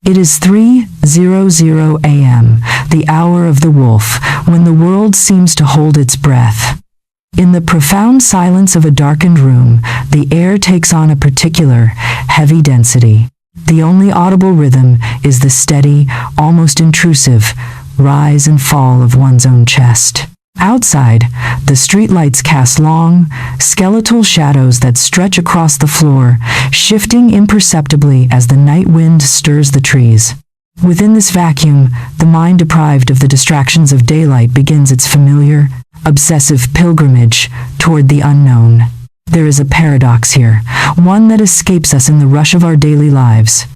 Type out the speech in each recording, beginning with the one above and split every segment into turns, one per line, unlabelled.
It is 3:00 a.m., the hour of the wolf, when the world seems to hold its breath. In the profound silence of a darkened room, the air takes on a particular, heavy density. The only audible rhythm is the steady, almost intrusive, rise and fall of one's own chest. Outside, the streetlights cast long, skeletal shadows that stretch across the floor, shifting imperceptibly as the night wind stirs the trees. Within this vacuum, the mind deprived of the distractions of daylight begins its familiar, obsessive pilgrimage toward the unknown. There is a paradox here, one that escapes us in the rush of our daily lives.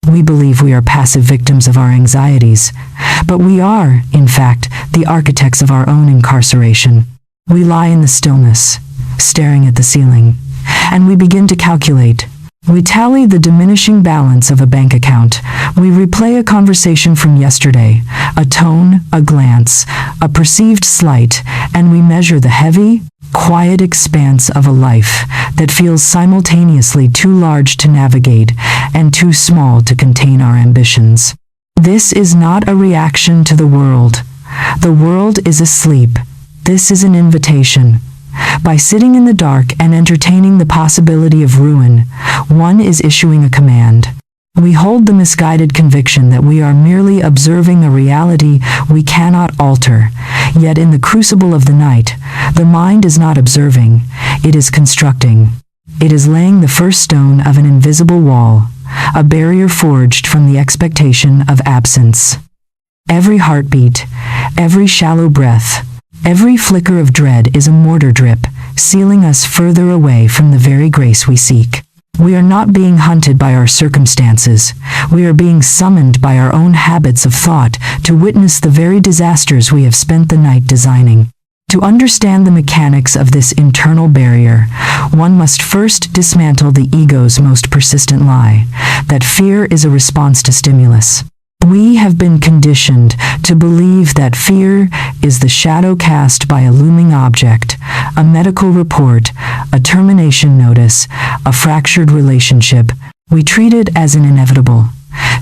We believe we are passive victims of our anxieties, but we are, in fact, the architects of our own incarceration. We lie in the stillness, staring at the ceiling, and we begin to calculate. We tally the diminishing balance of a bank account. We replay a conversation from yesterday, a tone, a glance, a perceived slight, and we measure the heavy, quiet expanse of a life that feels simultaneously too large to navigate and too small to contain our ambitions. This is not a reaction to the world. The world is asleep. This is an invitation. By sitting in the dark and entertaining the possibility of ruin, one is issuing a command. We hold the misguided conviction that we are merely observing a reality we cannot alter, yet in the crucible of the night, the mind is not observing, it is constructing. It is laying the first stone of an invisible wall, a barrier forged from the expectation of absence. Every heartbeat, every shallow breath, every flicker of dread is a mortar drip, sealing us further away from the very grace we seek. We are not being hunted by our circumstances. We are being summoned by our own habits of thought to witness the very disasters we have spent the night designing. To understand the mechanics of this internal barrier, one must first dismantle the ego's most persistent lie, that fear is a response to stimulus. We have been conditioned to believe that fear is the shadow cast by a looming object, a medical report, a termination notice, a fractured relationship. We treat it as an inevitable,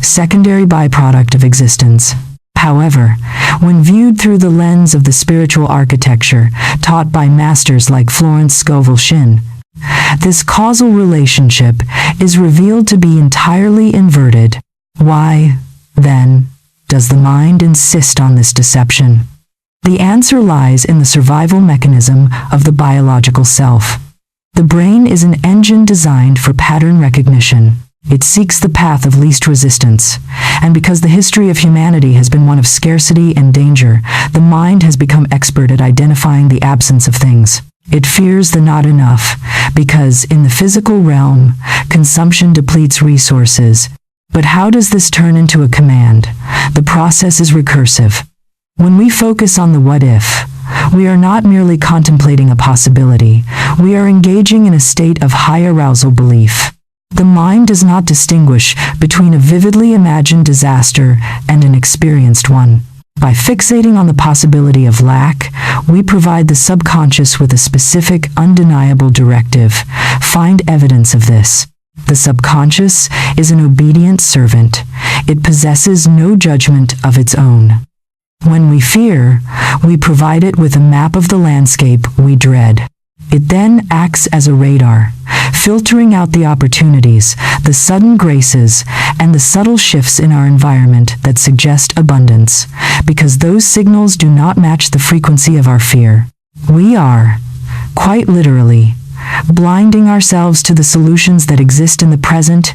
secondary byproduct of existence. However, when viewed through the lens of the spiritual architecture taught by masters like Florence Scovel Shinn, this causal relationship is revealed to be entirely inverted. Why, then, does the mind insist on this deception? The answer lies in the survival mechanism of the biological self. The brain is an engine designed for pattern recognition. It seeks the path of least resistance, and because the history of humanity has been one of scarcity and danger, the mind has become expert at identifying the absence of things. It fears the not enough, because in the physical realm, consumption depletes resources. But how does this turn into a command? The process is recursive. When we focus on the what if, we are not merely contemplating a possibility, we are engaging in a state of high arousal belief. The mind does not distinguish between a vividly imagined disaster and an experienced one. By fixating on the possibility of lack, we provide the subconscious with a specific, undeniable directive. Find evidence of this. The subconscious is an obedient servant. It possesses no judgment of its own. When we fear, we provide it with a map of the landscape we dread. It then acts as a radar, filtering out the opportunities, the sudden graces, and the subtle shifts in our environment that suggest abundance, because those signals do not match the frequency of our fear. We are, quite literally, blinding ourselves to the solutions that exist in the present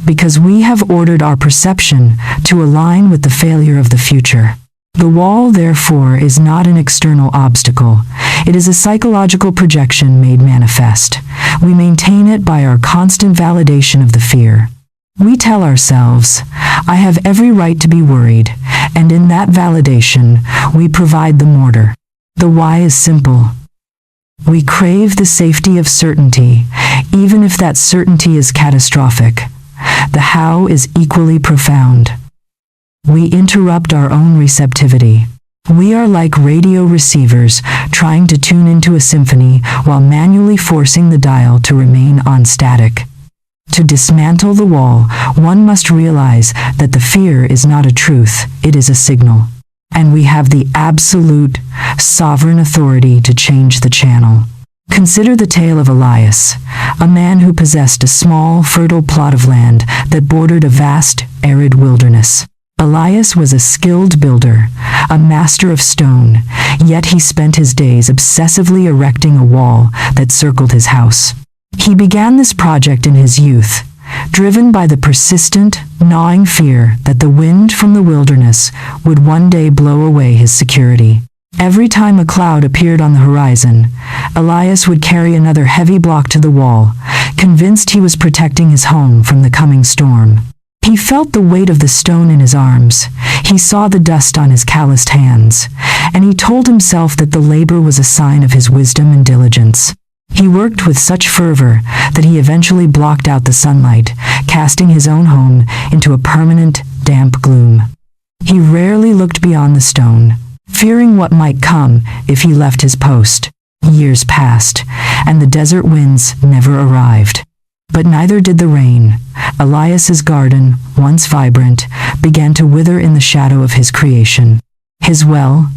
because we have ordered our perception to align with the failure of the future. The wall, therefore, is not an external obstacle. It is a psychological projection made manifest. We maintain it by our constant validation of the fear. We tell ourselves, I have every right to be worried, and in that validation, we provide the mortar. The why is simple. We crave the safety of certainty, even if that certainty is catastrophic. The how is equally profound. We interrupt our own receptivity. We are like radio receivers trying to tune into a symphony while manually forcing the dial to remain on static. To dismantle the wall, one must realize that the fear is not a truth, it is a signal. And we have the absolute, sovereign authority to change the channel. Consider the tale of Elias, a man who possessed a small, fertile plot of land that bordered a vast, arid wilderness. Elias was a skilled builder, a master of stone, yet he spent his days obsessively erecting a wall that circled his house. He began this project in his youth, driven by the persistent, gnawing fear that the wind from the wilderness would one day blow away his security. Every time a cloud appeared on the horizon, Elias would carry another heavy block to the wall, convinced he was protecting his home from the coming storm. He felt the weight of the stone in his arms, he saw the dust on his calloused hands, and he told himself that the labor was a sign of his wisdom and diligence. He worked with such fervor that he eventually blocked out the sunlight, casting his own home into a permanent, damp gloom. He rarely looked beyond the stone, fearing what might come if he left his post. Years passed, and the desert winds never arrived. But neither did the rain. Elias's garden, once vibrant, began to wither in the shadow of his creation. His well,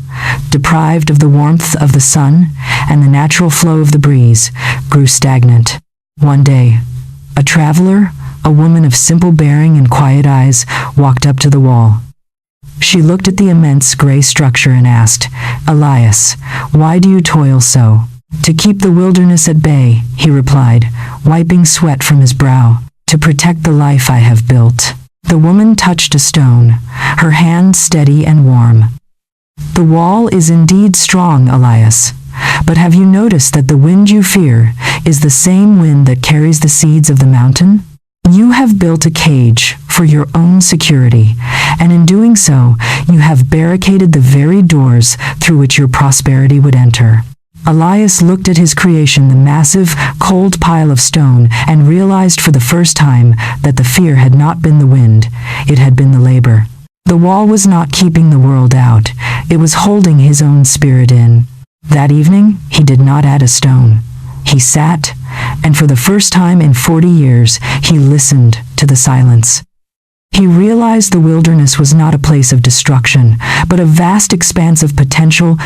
deprived of the warmth of the sun and the natural flow of the breeze, grew stagnant. One day, a traveler, a woman of simple bearing and quiet eyes, walked up to the wall. She looked at the immense gray structure and asked, "Elias, why do you toil so?" "To keep the wilderness at bay," he replied, wiping sweat from his brow. "To protect the life I have built." The woman touched a stone, her hand steady and warm. "The wall is indeed strong, Elias, but have you noticed that the wind you fear is the same wind that carries the seeds of the mountain? You have built a cage for your own security, and in doing so, you have barricaded the very doors through which your prosperity would enter." Elias looked at his creation, the massive, cold pile of stone, and realized for the first time that the fear had not been the wind, it had been the labor. The wall was not keeping the world out, it was holding his own spirit in. That evening, he did not add a stone. He sat, and for the first time in 40 years, he listened to the silence. He realized the wilderness was not a place of destruction, but a vast expanse of potential,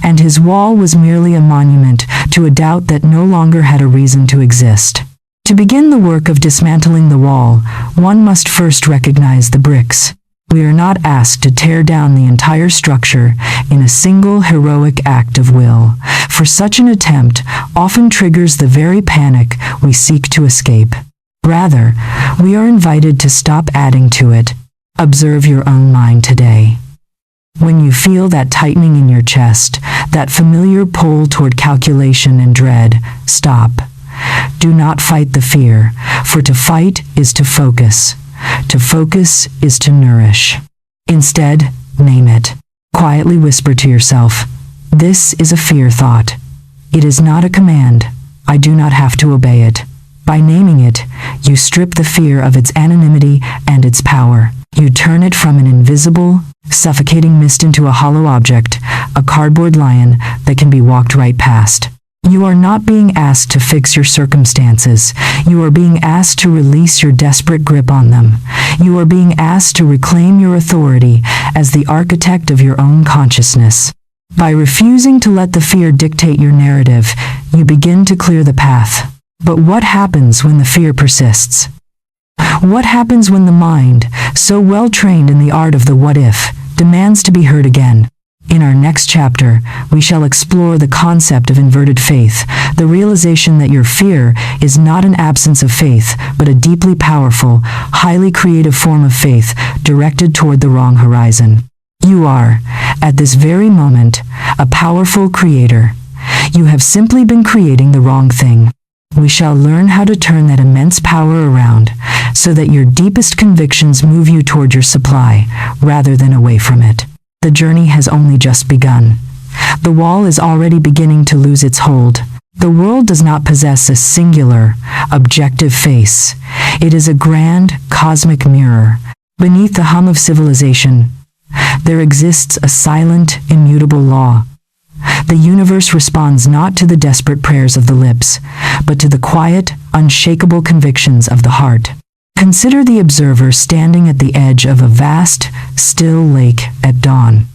and his wall was merely a monument to a doubt that no longer had a reason to exist. To begin the work of dismantling the wall, one must first recognize the bricks. We are not asked to tear down the entire structure in a single heroic act of will, for such an attempt often triggers the very panic we seek to escape. Rather, we are invited to stop adding to it. Observe your own mind today. When you feel that tightening in your chest, that familiar pull toward calculation and dread, stop. Do not fight the fear, for to fight is to focus. To focus is to nourish. Instead, name it. Quietly whisper to yourself, "This is a fear thought. It is not a command. I do not have to obey it." By naming it, you strip the fear of its anonymity and its power. You turn it from an invisible, suffocating mist into a hollow object, a cardboard lion that can be walked right past. You are not being asked to fix your circumstances. You are being asked to release your desperate grip on them. You are being asked to reclaim your authority as the architect of your own consciousness. By refusing to let the fear dictate your narrative, you begin to clear the path. But what happens when the fear persists? What happens when the mind, so well trained in the art of the what if, demands to be heard again? In our next chapter, we shall explore the concept of inverted faith, the realization that your fear is not an absence of faith, but a deeply powerful, highly creative form of faith directed toward the wrong horizon. You are, at this very moment, a powerful creator. You have simply been creating the wrong thing. We shall learn how to turn that immense power around so that your deepest convictions move you toward your supply rather than away from it. The journey has only just begun. The wall is already beginning to lose its hold. The world does not possess a singular, objective face. It is a grand, cosmic mirror. Beneath the hum of civilization, there exists a silent, immutable law. The universe responds not to the desperate prayers of the lips, but to the quiet, unshakable convictions of the heart. Consider the observer standing at the edge of a vast, still lake at dawn.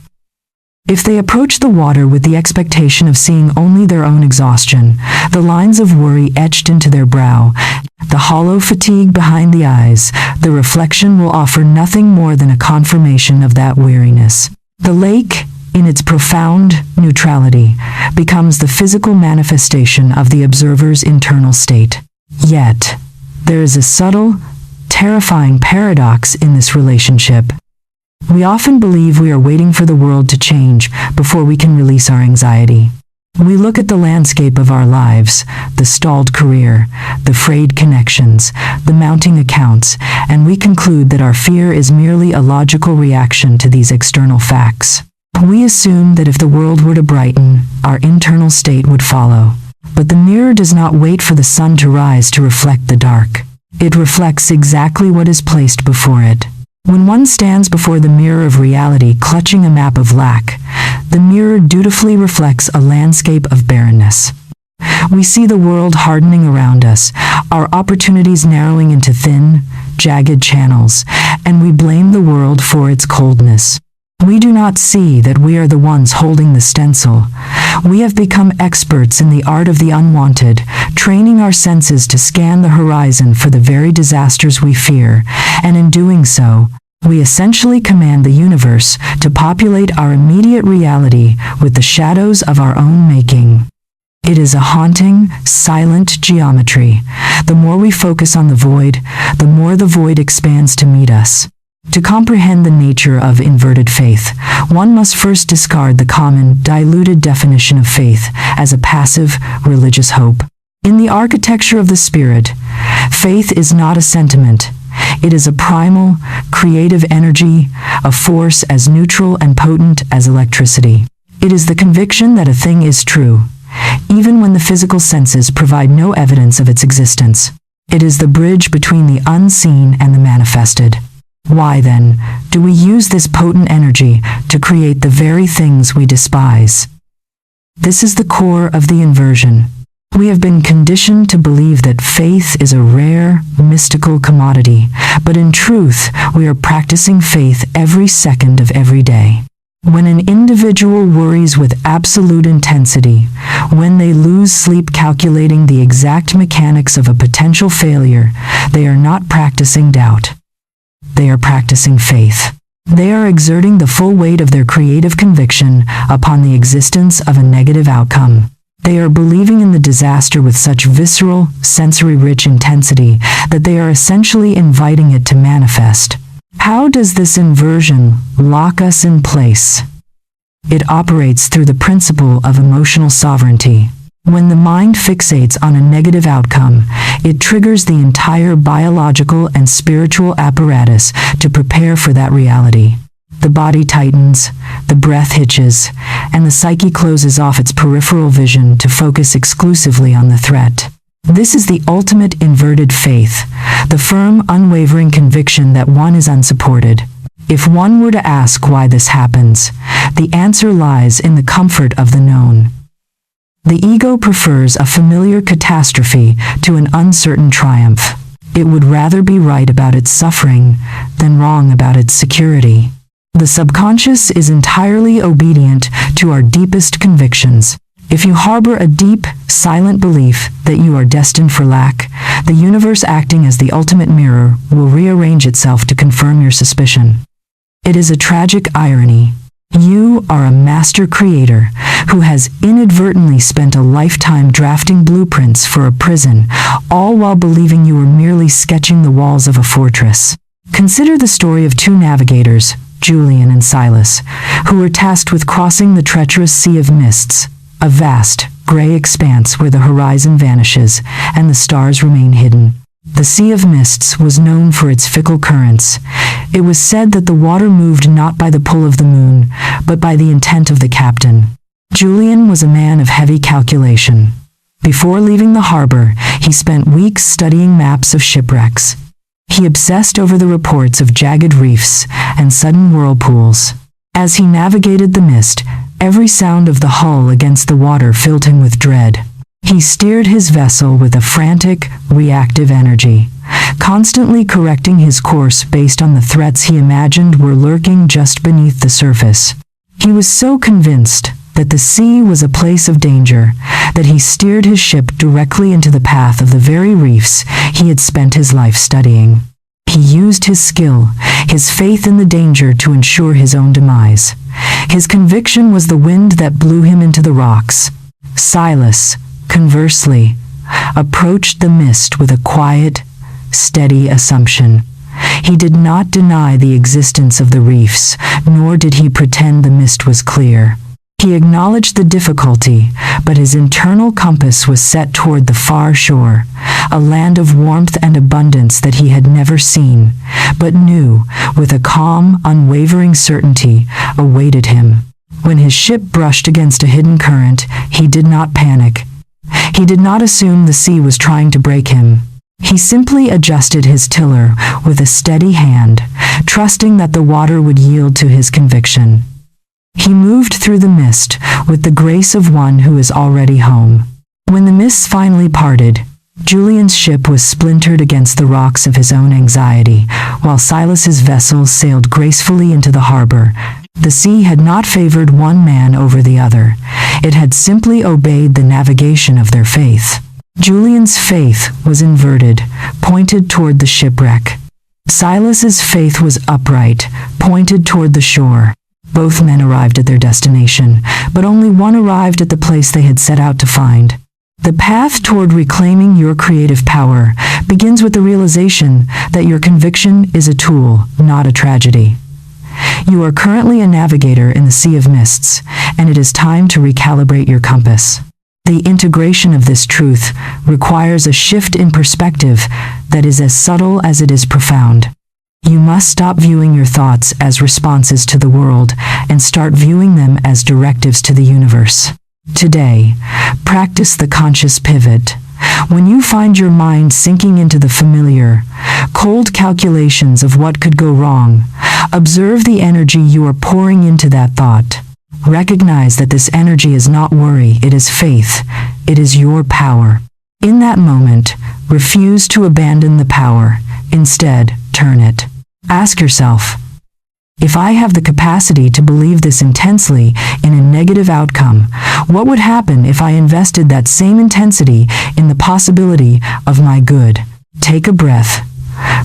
If they approach the water with the expectation of seeing only their own exhaustion, the lines of worry etched into their brow, the hollow fatigue behind the eyes, the reflection will offer nothing more than a confirmation of that weariness. The lake, in its profound neutrality, becomes the physical manifestation of the observer's internal state. Yet, there is a subtle, terrifying paradox in this relationship. We often believe we are waiting for the world to change before we can release our anxiety. We look at the landscape of our lives, the stalled career, the frayed connections, the mounting accounts, and we conclude that our fear is merely a logical reaction to these external facts. We assume that if the world were to brighten, our internal state would follow. But the mirror does not wait for the sun to rise to reflect the dark. It reflects exactly what is placed before it. When one stands before the mirror of reality clutching a map of lack, the mirror dutifully reflects a landscape of barrenness. We see the world hardening around us, our opportunities narrowing into thin, jagged channels, and we blame the world for its coldness. We do not see that we are the ones holding the stencil. We have become experts in the art of the unwanted, training our senses to scan the horizon for the very disasters we fear, and in doing so, we essentially command the universe to populate our immediate reality with the shadows of our own making. It is a haunting, silent geometry. The more we focus on the void, the more the void expands to meet us. To comprehend the nature of inverted faith, one must first discard the common, diluted definition of faith as a passive, religious hope. In the architecture of the spirit, faith is not a sentiment. It is a primal, creative energy, a force as neutral and potent as electricity. It is the conviction that a thing is true, even when the physical senses provide no evidence of its existence. It is the bridge between the unseen and the manifested. Why, then, do we use this potent energy to create the very things we despise? This is the core of the inversion. We have been conditioned to believe that faith is a rare, mystical commodity, but in truth, we are practicing faith every second of every day. When an individual worries with absolute intensity, when they lose sleep calculating the exact mechanics of a potential failure, they are not practicing doubt. They are practicing faith. They are exerting the full weight of their creative conviction upon the existence of a negative outcome. They are believing in the disaster with such visceral, sensory-rich intensity that they are essentially inviting it to manifest. How does this inversion lock us in place? It operates through the principle of emotional sovereignty. When the mind fixates on a negative outcome, it triggers the entire biological and spiritual apparatus to prepare for that reality. The body tightens, the breath hitches, and the psyche closes off its peripheral vision to focus exclusively on the threat. This is the ultimate inverted faith, the firm, unwavering conviction that one is unsupported. If one were to ask why this happens, the answer lies in the comfort of the known. The ego prefers a familiar catastrophe to an uncertain triumph. It would rather be right about its suffering than wrong about its security. The subconscious is entirely obedient to our deepest convictions. If you harbor a deep, silent belief that you are destined for lack, the universe, acting as the ultimate mirror, will rearrange itself to confirm your suspicion. It is a tragic irony. You are a master creator who has inadvertently spent a lifetime drafting blueprints for a prison, all while believing you were merely sketching the walls of a fortress. Consider the story of two navigators, Julian and Silas, who were tasked with crossing the treacherous Sea of Mists, a vast, gray expanse where the horizon vanishes and the stars remain hidden. The Sea of Mists was known for its fickle currents. It was said that the water moved not by the pull of the moon, but by the intent of the captain. Julian was a man of heavy calculation. Before leaving the harbor, he spent weeks studying maps of shipwrecks. He obsessed over the reports of jagged reefs and sudden whirlpools. As he navigated the mist, Every sound of the hull against the water filled him with dread. He steered his vessel with a frantic, reactive energy, constantly correcting his course based on the threats he imagined were lurking just beneath the surface. He was so convinced that the sea was a place of danger that he steered his ship directly into the path of the very reefs he had spent his life studying. He used his skill, his faith in the danger to ensure his own demise. His conviction was the wind that blew him into the rocks. Silas, conversely, approached the mist with a quiet, steady assumption. He did not deny the existence of the reefs, nor did he pretend the mist was clear. He acknowledged the difficulty, but his internal compass was set toward the far shore, a land of warmth and abundance that he had never seen, but knew, with a calm, unwavering certainty, awaited him. When his ship brushed against a hidden current, he did not panic. He did not assume the sea was trying to break him. He simply adjusted his tiller with a steady hand, trusting that the water would yield to his conviction. He moved through the mist with the grace of one who is already home. When the mists finally parted, Julian's ship was splintered against the rocks of his own anxiety, while Silas's vessel sailed gracefully into the harbor. The sea had not favored one man over the other. It had simply obeyed the navigation of their faith. Julian's faith was inverted, pointed toward the shipwreck. Silas's faith was upright, pointed toward the shore. Both men arrived at their destination, but only one arrived at the place they had set out to find. The path toward reclaiming your creative power begins with the realization that your conviction is a tool, not a tragedy. You are currently a navigator in the sea of mists, and it is time to recalibrate your compass. The integration of this truth requires a shift in perspective that is as subtle as it is profound. You must stop viewing your thoughts as responses to the world and start viewing them as directives to the universe. Today, practice the conscious pivot. When you find your mind sinking into the familiar, cold calculations of what could go wrong, observe the energy you are pouring into that thought. Recognize that this energy is not worry, it is faith. It is your power. In that moment, refuse to abandon the power. Instead, turn it. Ask yourself, if I have the capacity to believe this intensely in a negative outcome, what would happen if I invested that same intensity in the possibility of my good? Take a breath,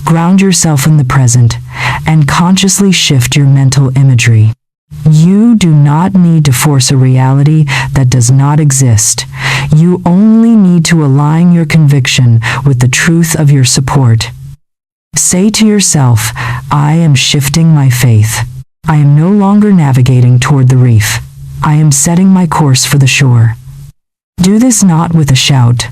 ground yourself in the present, and consciously shift your mental imagery. You do not need to force a reality that does not exist. You only need to align your conviction with the truth of your support. Say to yourself, I am shifting my faith. I am no longer navigating toward the reef. I am setting my course for the shore. Do this not with a shout,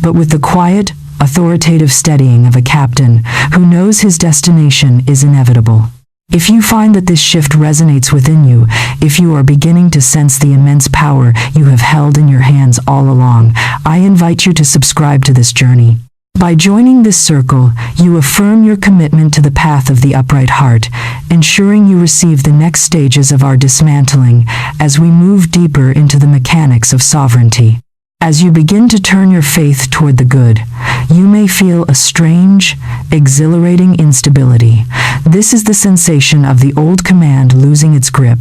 but with the quiet, authoritative steadying of a captain who knows his destination is inevitable. If you find that this shift resonates within you, if you are beginning to sense the immense power you have held in your hands all along, I invite you to subscribe to this journey. By joining this circle, you affirm your commitment to the path of the upright heart, ensuring you receive the next stages of our dismantling as we move deeper into the mechanics of sovereignty. As you begin to turn your faith toward the good, you may feel a strange, exhilarating instability. This is the sensation of the old command losing its grip.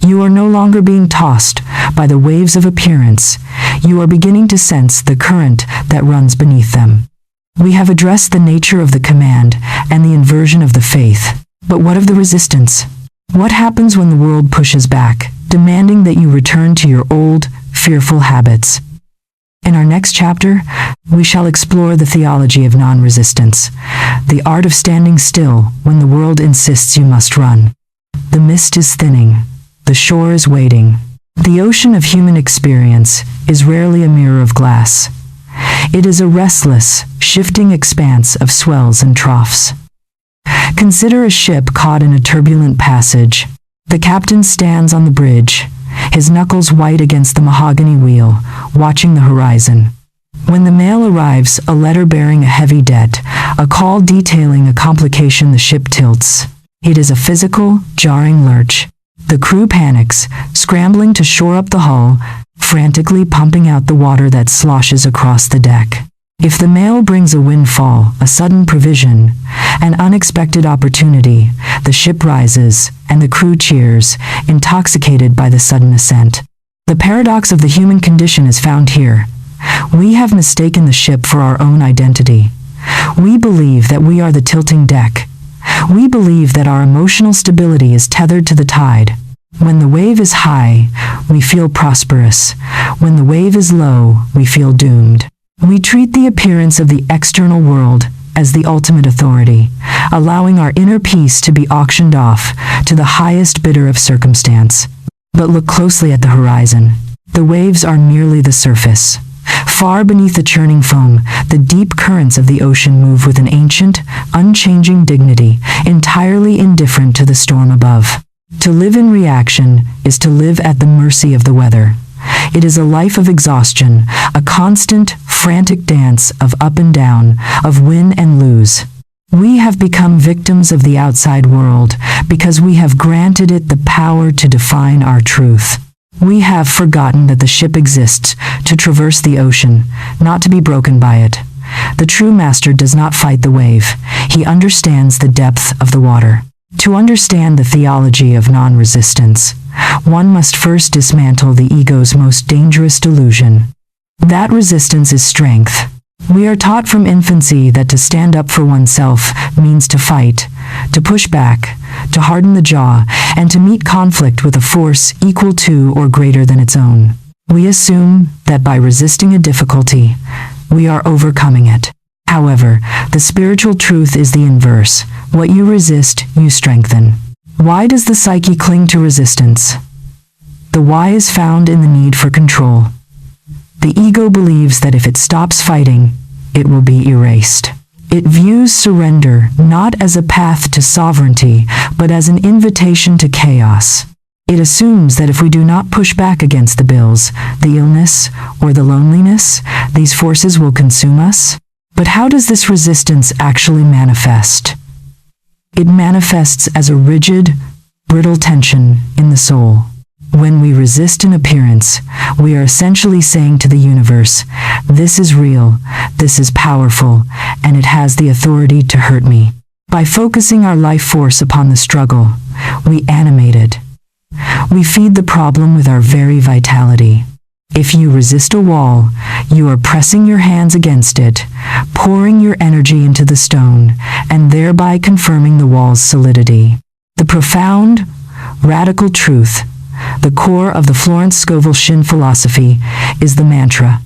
You are no longer being tossed by the waves of appearance. You are beginning to sense the current that runs beneath them. We have addressed the nature of the command and the inversion of the faith. But what of the resistance? What happens when the world pushes back, demanding that you return to your old, fearful habits? In our next chapter, we shall explore the theology of non-resistance, the art of standing still when the world insists you must run. The mist is thinning. The shore is waiting. The ocean of human experience is rarely a mirror of glass. It is a restless, shifting expanse of swells and troughs. Consider a ship caught in a turbulent passage. The captain stands on the bridge, his knuckles white against the mahogany wheel, watching the horizon. When the mail arrives, a letter bearing a heavy debt, a call detailing a complication, the ship tilts. It is a physical, jarring lurch. The crew panics, scrambling to shore up the hull, frantically pumping out the water that sloshes across the deck. If the mail brings a windfall, a sudden provision, an unexpected opportunity, the ship rises, and the crew cheers, intoxicated by the sudden ascent. The paradox of the human condition is found here. We have mistaken the ship for our own identity. We believe that we are the tilting deck. We believe that our emotional stability is tethered to the tide. When the wave is high, we feel prosperous. When the wave is low, we feel doomed. We treat the appearance of the external world as the ultimate authority, allowing our inner peace to be auctioned off to the highest bidder of circumstance. But look closely at the horizon. The waves are merely the surface. Far beneath the churning foam, the deep currents of the ocean move with an ancient, unchanging dignity, entirely indifferent to the storm above. To live in reaction is to live at the mercy of the weather. It is a life of exhaustion, a constant, frantic dance of up and down, of win and lose. We have become victims of the outside world because we have granted it the power to define our truth. We have forgotten that the ship exists to traverse the ocean, not to be broken by it. The true master does not fight the wave. He understands the depth of the water. To understand the theology of non-resistance, one must first dismantle the ego's most dangerous delusion. That resistance is strength. We are taught from infancy that to stand up for oneself means to fight, to push back, to harden the jaw, and to meet conflict with a force equal to or greater than its own. We assume that by resisting a difficulty, we are overcoming it. However, the spiritual truth is the inverse. What you resist, you strengthen. Why does the psyche cling to resistance? The why is found in the need for control. The ego believes that if it stops fighting, it will be erased. It views surrender not as a path to sovereignty, but as an invitation to chaos. It assumes that if we do not push back against the bills, the illness, or the loneliness, these forces will consume us. But how does this resistance actually manifest? It manifests as a rigid, brittle tension in the soul. When we resist an appearance, we are essentially saying to the universe, this is real, this is powerful, and it has the authority to hurt me. By focusing our life force upon the struggle, we animate it. We feed the problem with our very vitality. If you resist a wall, you are pressing your hands against it, pouring your energy into the stone, and thereby confirming the wall's solidity. The profound, radical truth, the core of the Florence Scovel Shinn philosophy, is the mantra,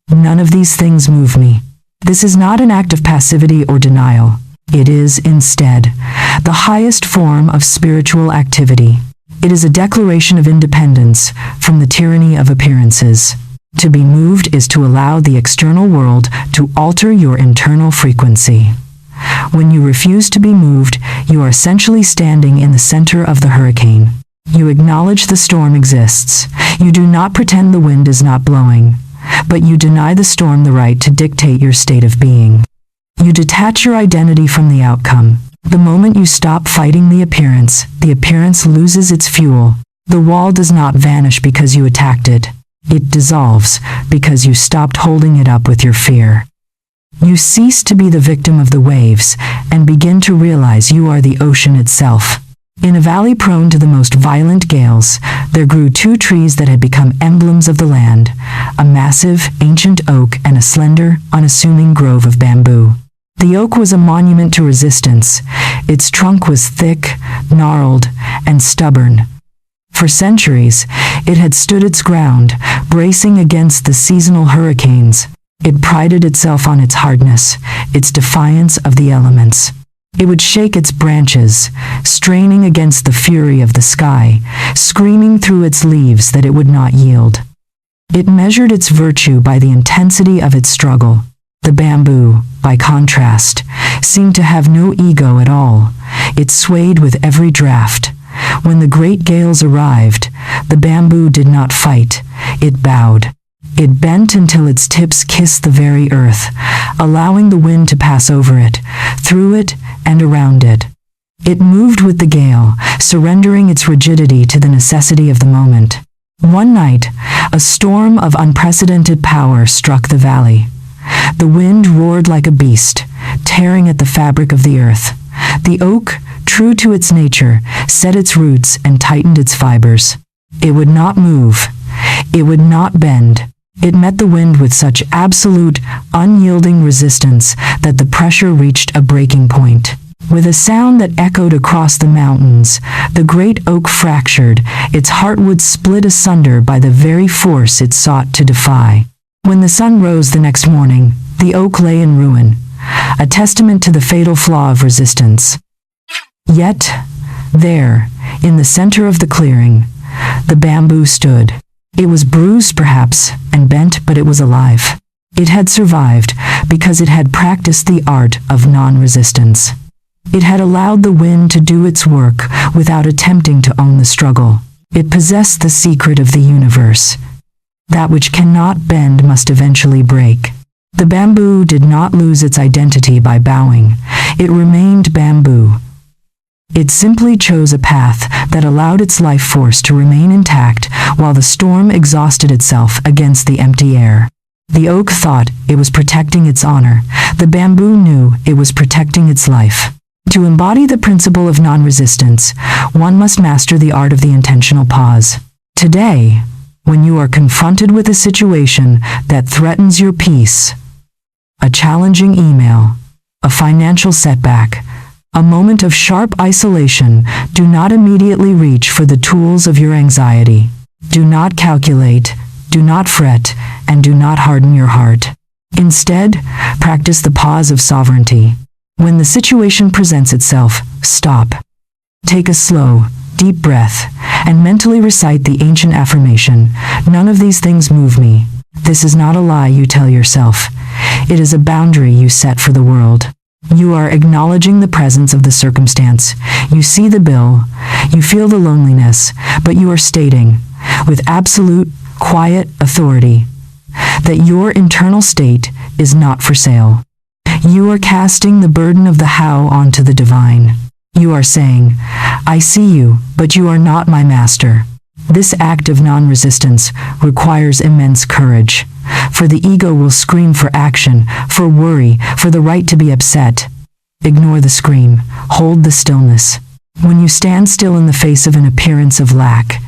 "None of these things move me." This is not an act of passivity or denial. It is, instead, the highest form of spiritual activity. It is a declaration of independence from the tyranny of appearances. To be moved is to allow the external world to alter your internal frequency. When you refuse to be moved, you are essentially standing in the center of the hurricane. You acknowledge the storm exists. You do not pretend the wind is not blowing, but you deny the storm the right to dictate your state of being. You detach your identity from the outcome. The moment you stop fighting the appearance loses its fuel. The wall does not vanish because you attacked it. It dissolves because you stopped holding it up with your fear. You cease to be the victim of the waves and begin to realize you are the ocean itself. In a valley prone to the most violent gales, there grew two trees that had become emblems of the land, a massive, ancient oak and a slender, unassuming grove of bamboo. The oak was a monument to resistance. Its trunk was thick, gnarled, and stubborn. For centuries, it had stood its ground, bracing against the seasonal hurricanes. It prided itself on its hardness, its defiance of the elements. It would shake its branches, straining against the fury of the sky, screaming through its leaves that it would not yield. It measured its virtue by the intensity of its struggle. The bamboo, by contrast, seemed to have no ego at all. It swayed with every draft. When the great gales arrived, the bamboo did not fight. It bowed. It bent until its tips kissed the very earth, allowing the wind to pass over it, through it, and around it. It moved with the gale, surrendering its rigidity to the necessity of the moment. One night, a storm of unprecedented power struck the valley. The wind roared like a beast, tearing at the fabric of the earth. The oak, true to its nature, set its roots and tightened its fibers. It would not move. It would not bend. It met the wind with such absolute, unyielding resistance that the pressure reached a breaking point. With a sound that echoed across the mountains, the great oak fractured, its heartwood split asunder by the very force it sought to defy. When the sun rose the next morning, the oak lay in ruin, a testament to the fatal flaw of resistance. Yet, there, in the center of the clearing, the bamboo stood. It was bruised, perhaps, and bent, but it was alive. It had survived because it had practiced the art of non-resistance. It had allowed the wind to do its work without attempting to own the struggle. It possessed the secret of the universe. That which cannot bend must eventually break. The bamboo did not lose its identity by bowing. It remained bamboo. It simply chose a path that allowed its life force to remain intact while the storm exhausted itself against the empty air. The oak thought it was protecting its honor. The bamboo knew it was protecting its life. To embody the principle of non-resistance, one must master the art of the intentional pause. Today, when you are confronted with a situation that threatens your peace, a challenging email, a financial setback, a moment of sharp isolation, do not immediately reach for the tools of your anxiety. Do not calculate, do not fret, and do not harden your heart. Instead, practice the pause of sovereignty. When the situation presents itself, stop. Take a slow, deep breath, and mentally recite the ancient affirmation, "None of these things move me." This is not a lie you tell yourself. It is a boundary you set for the world. You are acknowledging the presence of the circumstance. You see the bill, you feel the loneliness, but you are stating, with absolute, quiet authority, that your internal state is not for sale. You are casting the burden of the how onto the divine. You are saying, "I see you, but you are not my master." This act of non-resistance requires immense courage, for the ego will scream for action, for worry, for the right to be upset. Ignore the scream, hold the stillness. When you stand still in the face of an appearance of lack,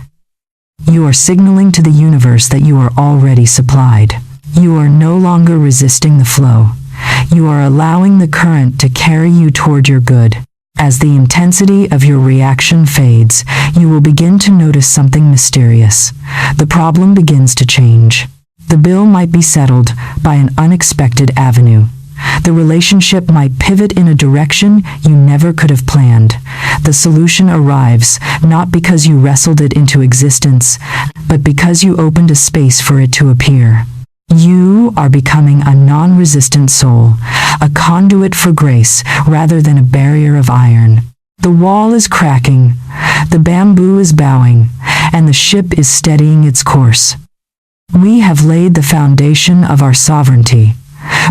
you are signaling to the universe that you are already supplied. You are no longer resisting the flow. You are allowing the current to carry you toward your good. As the intensity of your reaction fades, you will begin to notice something mysterious. The problem begins to change. The bill might be settled by an unexpected avenue. The relationship might pivot in a direction you never could have planned. The solution arrives not because you wrestled it into existence, but because you opened a space for it to appear. You are becoming a non-resistant soul, a conduit for grace rather than a barrier of iron. The wall is cracking, the bamboo is bowing, and the ship is steadying its course. We have laid the foundation of our sovereignty.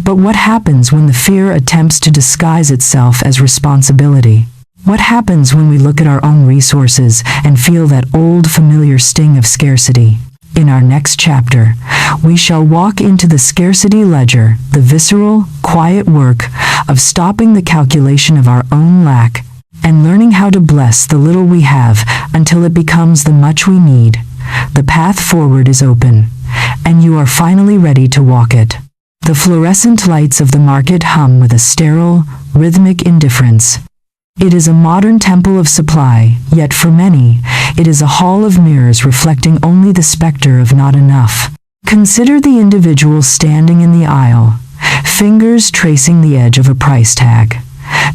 But what happens when the fear attempts to disguise itself as responsibility? What happens when we look at our own resources and feel that old familiar sting of scarcity? In our next chapter, we shall walk into the scarcity ledger, the visceral, quiet work of stopping the calculation of our own lack and learning how to bless the little we have until it becomes the much we need. The path forward is open, and you are finally ready to walk it. The fluorescent lights of the market hum with a sterile, rhythmic indifference. It is a modern temple of supply, yet for many, it is a hall of mirrors reflecting only the specter of not enough. Consider the individual standing in the aisle, fingers tracing the edge of a price tag.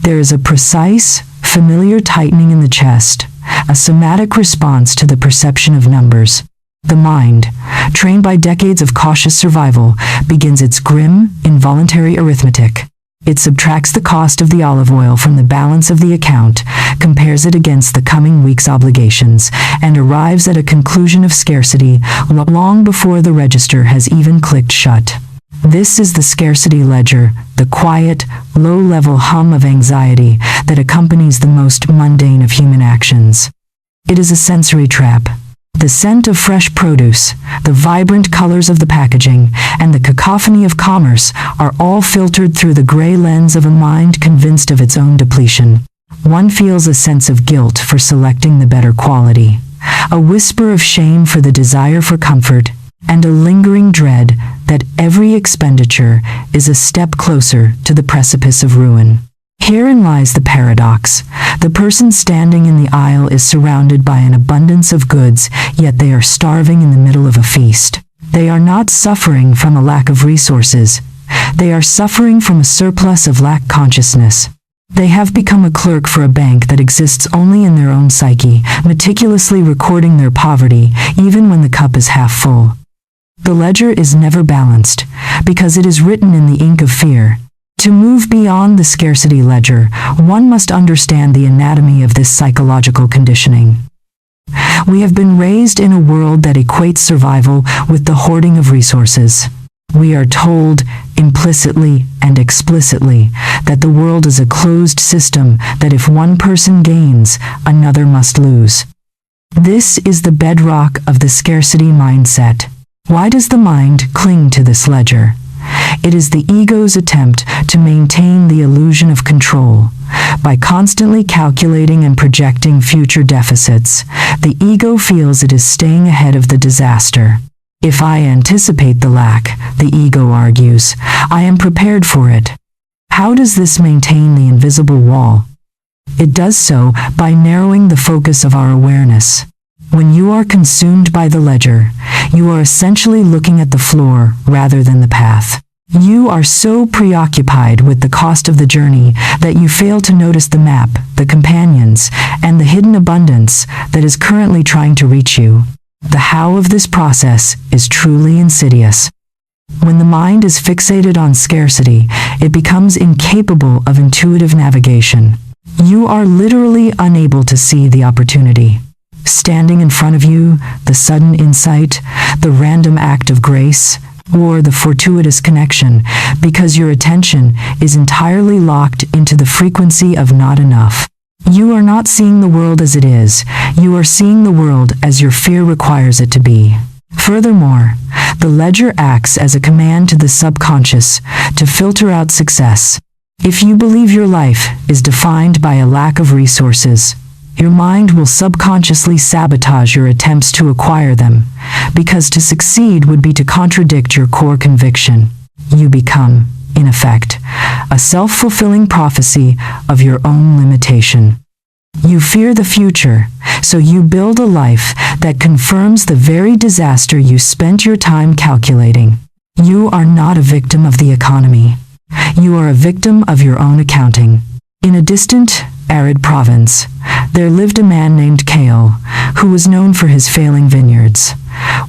There is a precise, familiar tightening in the chest, a somatic response to the perception of numbers. The mind, trained by decades of cautious survival, begins its grim, involuntary arithmetic. It subtracts the cost of the olive oil from the balance of the account, compares it against the coming week's obligations, and arrives at a conclusion of scarcity long before the register has even clicked shut. This is the scarcity ledger, the quiet, low-level hum of anxiety that accompanies the most mundane of human actions. It is a sensory trap. The scent of fresh produce, the vibrant colors of the packaging, and the cacophony of commerce are all filtered through the gray lens of a mind convinced of its own depletion. One feels a sense of guilt for selecting the better quality, a whisper of shame for the desire for comfort, and a lingering dread that every expenditure is a step closer to the precipice of ruin. Herein lies the paradox. The person standing in the aisle is surrounded by an abundance of goods, yet they are starving in the middle of a feast. They are not suffering from a lack of resources. They are suffering from a surplus of lack consciousness. They have become a clerk for a bank that exists only in their own psyche, meticulously recording their poverty, even when the cup is half full. The ledger is never balanced, because it is written in the ink of fear. To move beyond the scarcity ledger, one must understand the anatomy of this psychological conditioning. We have been raised in a world that equates survival with the hoarding of resources. We are told, implicitly and explicitly, that the world is a closed system, that if one person gains, another must lose. This is the bedrock of the scarcity mindset. Why does the mind cling to this ledger? It is the ego's attempt to maintain the illusion of control. By constantly calculating and projecting future deficits, the ego feels it is staying ahead of the disaster. If I anticipate the lack, the ego argues, I am prepared for it. How does this maintain the invisible wall? It does so by narrowing the focus of our awareness. When you are consumed by the ledger, you are essentially looking at the floor rather than the path. You are so preoccupied with the cost of the journey that you fail to notice the map, the companions, and the hidden abundance that is currently trying to reach you. The how of this process is truly insidious. When the mind is fixated on scarcity, it becomes incapable of intuitive navigation. You are literally unable to see the opportunity. Standing in front of you, the sudden insight, the random act of grace, or the fortuitous connection, because your attention is entirely locked into the frequency of not enough. You are not seeing the world as it is, you are seeing the world as your fear requires it to be. Furthermore, the ledger acts as a command to the subconscious to filter out success. If you believe your life is defined by a lack of resources, your mind will subconsciously sabotage your attempts to acquire them, because to succeed would be to contradict your core conviction. You become, in effect, a self-fulfilling prophecy of your own limitation. You fear the future, so you build a life that confirms the very disaster you spent your time calculating. You are not a victim of the economy. You are a victim of your own accounting. In a distant, arid province, there lived a man named Cale, who was known for his failing vineyards.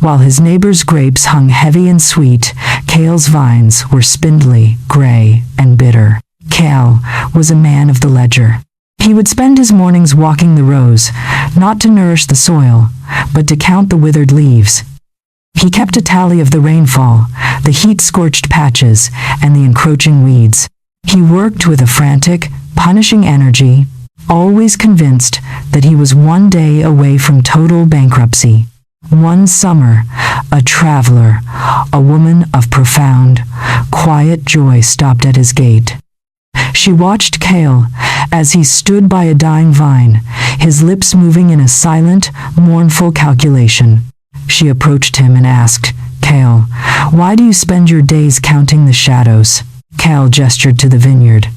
While his neighbor's grapes hung heavy and sweet, Cale's vines were spindly, gray, and bitter. Cale was a man of the ledger. He would spend his mornings walking the rows, not to nourish the soil, but to count the withered leaves. He kept a tally of the rainfall, the heat-scorched patches, and the encroaching weeds. He worked with a frantic, punishing energy, always convinced that he was one day away from total bankruptcy. One summer, a traveler, a woman of profound, quiet joy stopped at his gate. She watched Cale as he stood by a dying vine, his lips moving in a silent, mournful calculation. She approached him and asked, "Cale, why do you spend your days counting the shadows?" Cale gestured to the vineyard.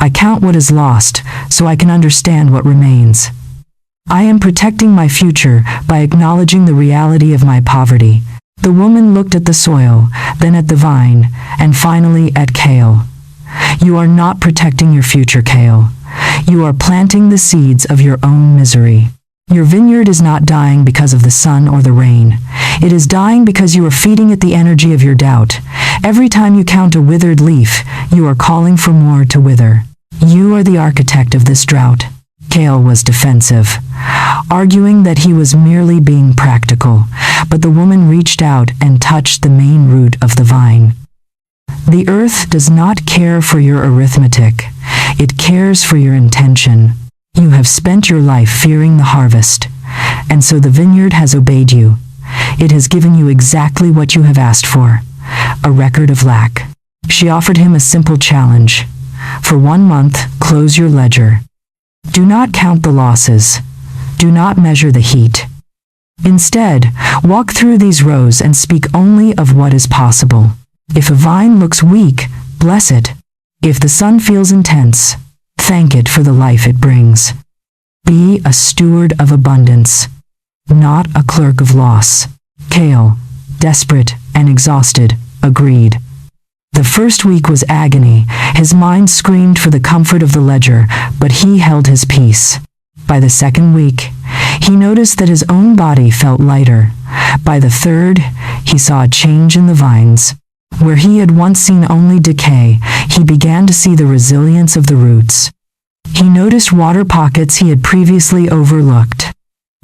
"I count what is lost, so I can understand what remains. I am protecting my future by acknowledging the reality of my poverty." The woman looked at the soil, then at the vine, and finally at Cale. "You are not protecting your future, Cale. You are planting the seeds of your own misery. Your vineyard is not dying because of the sun or the rain. It is dying because you are feeding it the energy of your doubt. Every time you count a withered leaf, you are calling for more to wither. You are the architect of this drought." Cale was defensive, arguing that he was merely being practical, but the woman reached out and touched the main root of the vine. The earth does not care for your arithmetic. It cares for your intention. You have spent your life fearing the harvest, and so the vineyard has obeyed you. It has given you exactly what you have asked for, a record of lack. She offered him a simple challenge. For 1 month, close your ledger. Do not count the losses. Do not measure the heat. Instead, walk through these rows and speak only of what is possible. If a vine looks weak, bless it. If the sun feels intense, thank it for the life it brings. Be a steward of abundance, not a clerk of loss. Cale, desperate and exhausted, agreed. The first week was agony. His mind screamed for the comfort of the ledger, but he held his peace. By the second week, he noticed that his own body felt lighter. By the third, he saw a change in the vines. Where he had once seen only decay, he began to see the resilience of the roots. He noticed water pockets he had previously overlooked.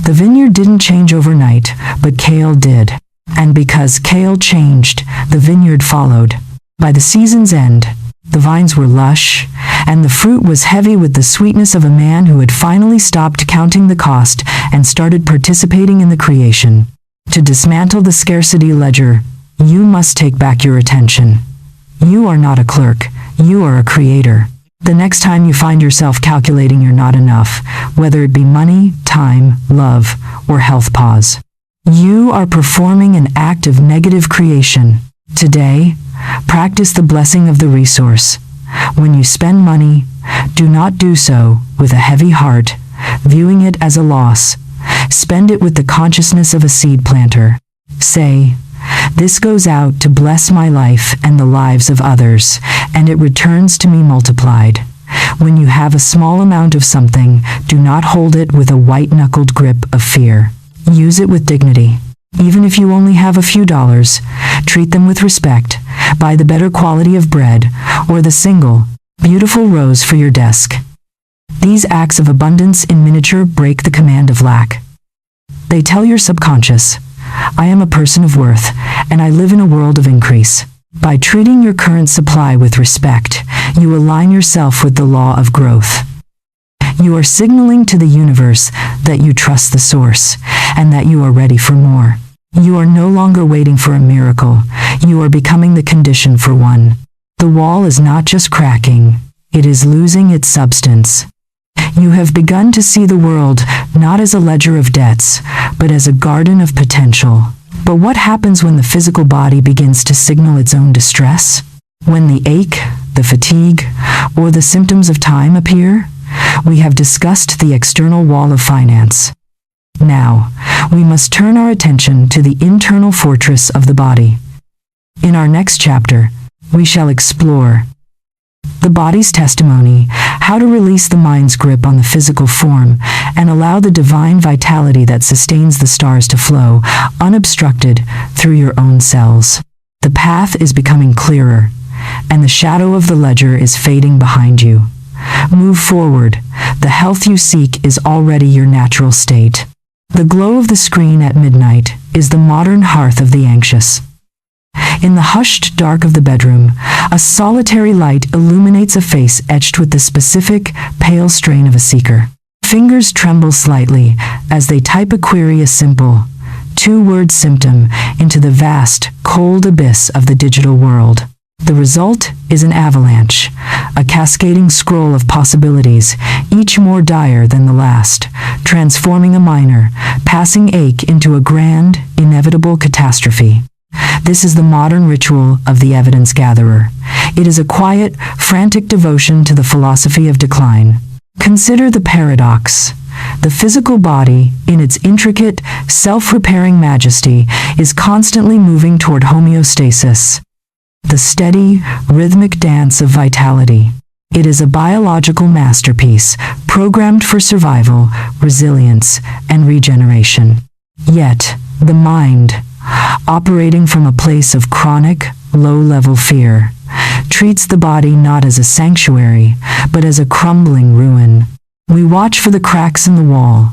The vineyard didn't change overnight, but Cale did. And because Cale changed, the vineyard followed. By the season's end, the vines were lush, and the fruit was heavy with the sweetness of a man who had finally stopped counting the cost and started participating in the creation. To dismantle the scarcity ledger, you must take back your attention. You are not a clerk, you are a creator. The next time you find yourself calculating you're not enough, whether it be money, time, love, or health, pause. You are performing an act of negative creation. Today, practice the blessing of the resource. When you spend money, do not do so with a heavy heart, viewing it as a loss. Spend it with the consciousness of a seed planter. Say, "This goes out to bless my life and the lives of others, and it returns to me multiplied." When you have a small amount of something, do not hold it with a white-knuckled grip of fear. Use it with dignity. Even if you only have a few dollars, treat them with respect. Buy the better quality of bread, or the single, beautiful rose for your desk. These acts of abundance in miniature break the command of lack. They tell your subconscious, "I am a person of worth, and I live in a world of increase." By treating your current supply with respect, you align yourself with the law of growth. You are signaling to the universe that you trust the source, and that you are ready for more. You are no longer waiting for a miracle, you are becoming the condition for one. The wall is not just cracking, it is losing its substance. You have begun to see the world not as a ledger of debts, but as a garden of potential. But what happens when the physical body begins to signal its own distress? When the ache, the fatigue, or the symptoms of time appear? We have discussed the external wall of finance. Now, we must turn our attention to the internal fortress of the body. In our next chapter, we shall explore the body's testimony, how to release the mind's grip on the physical form, and allow the divine vitality that sustains the stars to flow, unobstructed, through your own cells. The path is becoming clearer, and the shadow of the ledger is fading behind you. Move forward. The health you seek is already your natural state. The glow of the screen at midnight is the modern hearth of the anxious. In the hushed dark of the bedroom, a solitary light illuminates a face etched with the specific, pale strain of a seeker. Fingers tremble slightly as they type a query, a simple, two-word symptom, into the vast, cold abyss of the digital world. The result is an avalanche, a cascading scroll of possibilities, each more dire than the last, transforming a minor, passing ache into a grand, inevitable catastrophe. This is the modern ritual of the evidence gatherer. It is a quiet, frantic devotion to the philosophy of decline. Consider the paradox. The physical body, in its intricate, self-repairing majesty, is constantly moving toward homeostasis, the steady, rhythmic dance of vitality. It is a biological masterpiece, programmed for survival, resilience, and regeneration. Yet, the mind, operating from a place of chronic, low-level fear, treats the body not as a sanctuary, but as a crumbling ruin. We watch for the cracks in the wall.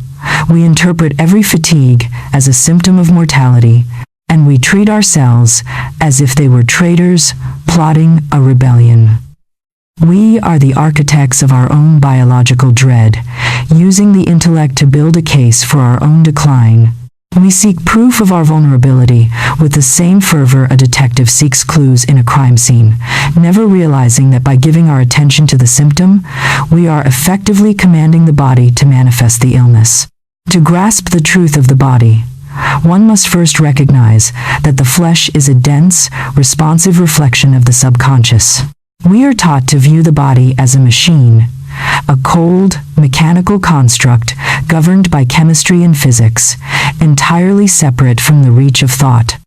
We interpret every fatigue as a symptom of mortality, and we treat ourselves as if they were traitors plotting a rebellion. We are the architects of our own biological dread, using the intellect to build a case for our own decline. We seek proof of our vulnerability with the same fervor a detective seeks clues in a crime scene, never realizing that by giving our attention to the symptom, we are effectively commanding the body to manifest the illness. To grasp the truth of the body, one must first recognize that the flesh is a dense, responsive reflection of the subconscious. We are taught to view the body as a machine, a cold, mechanical construct governed by chemistry and physics, entirely separate from the reach of thought.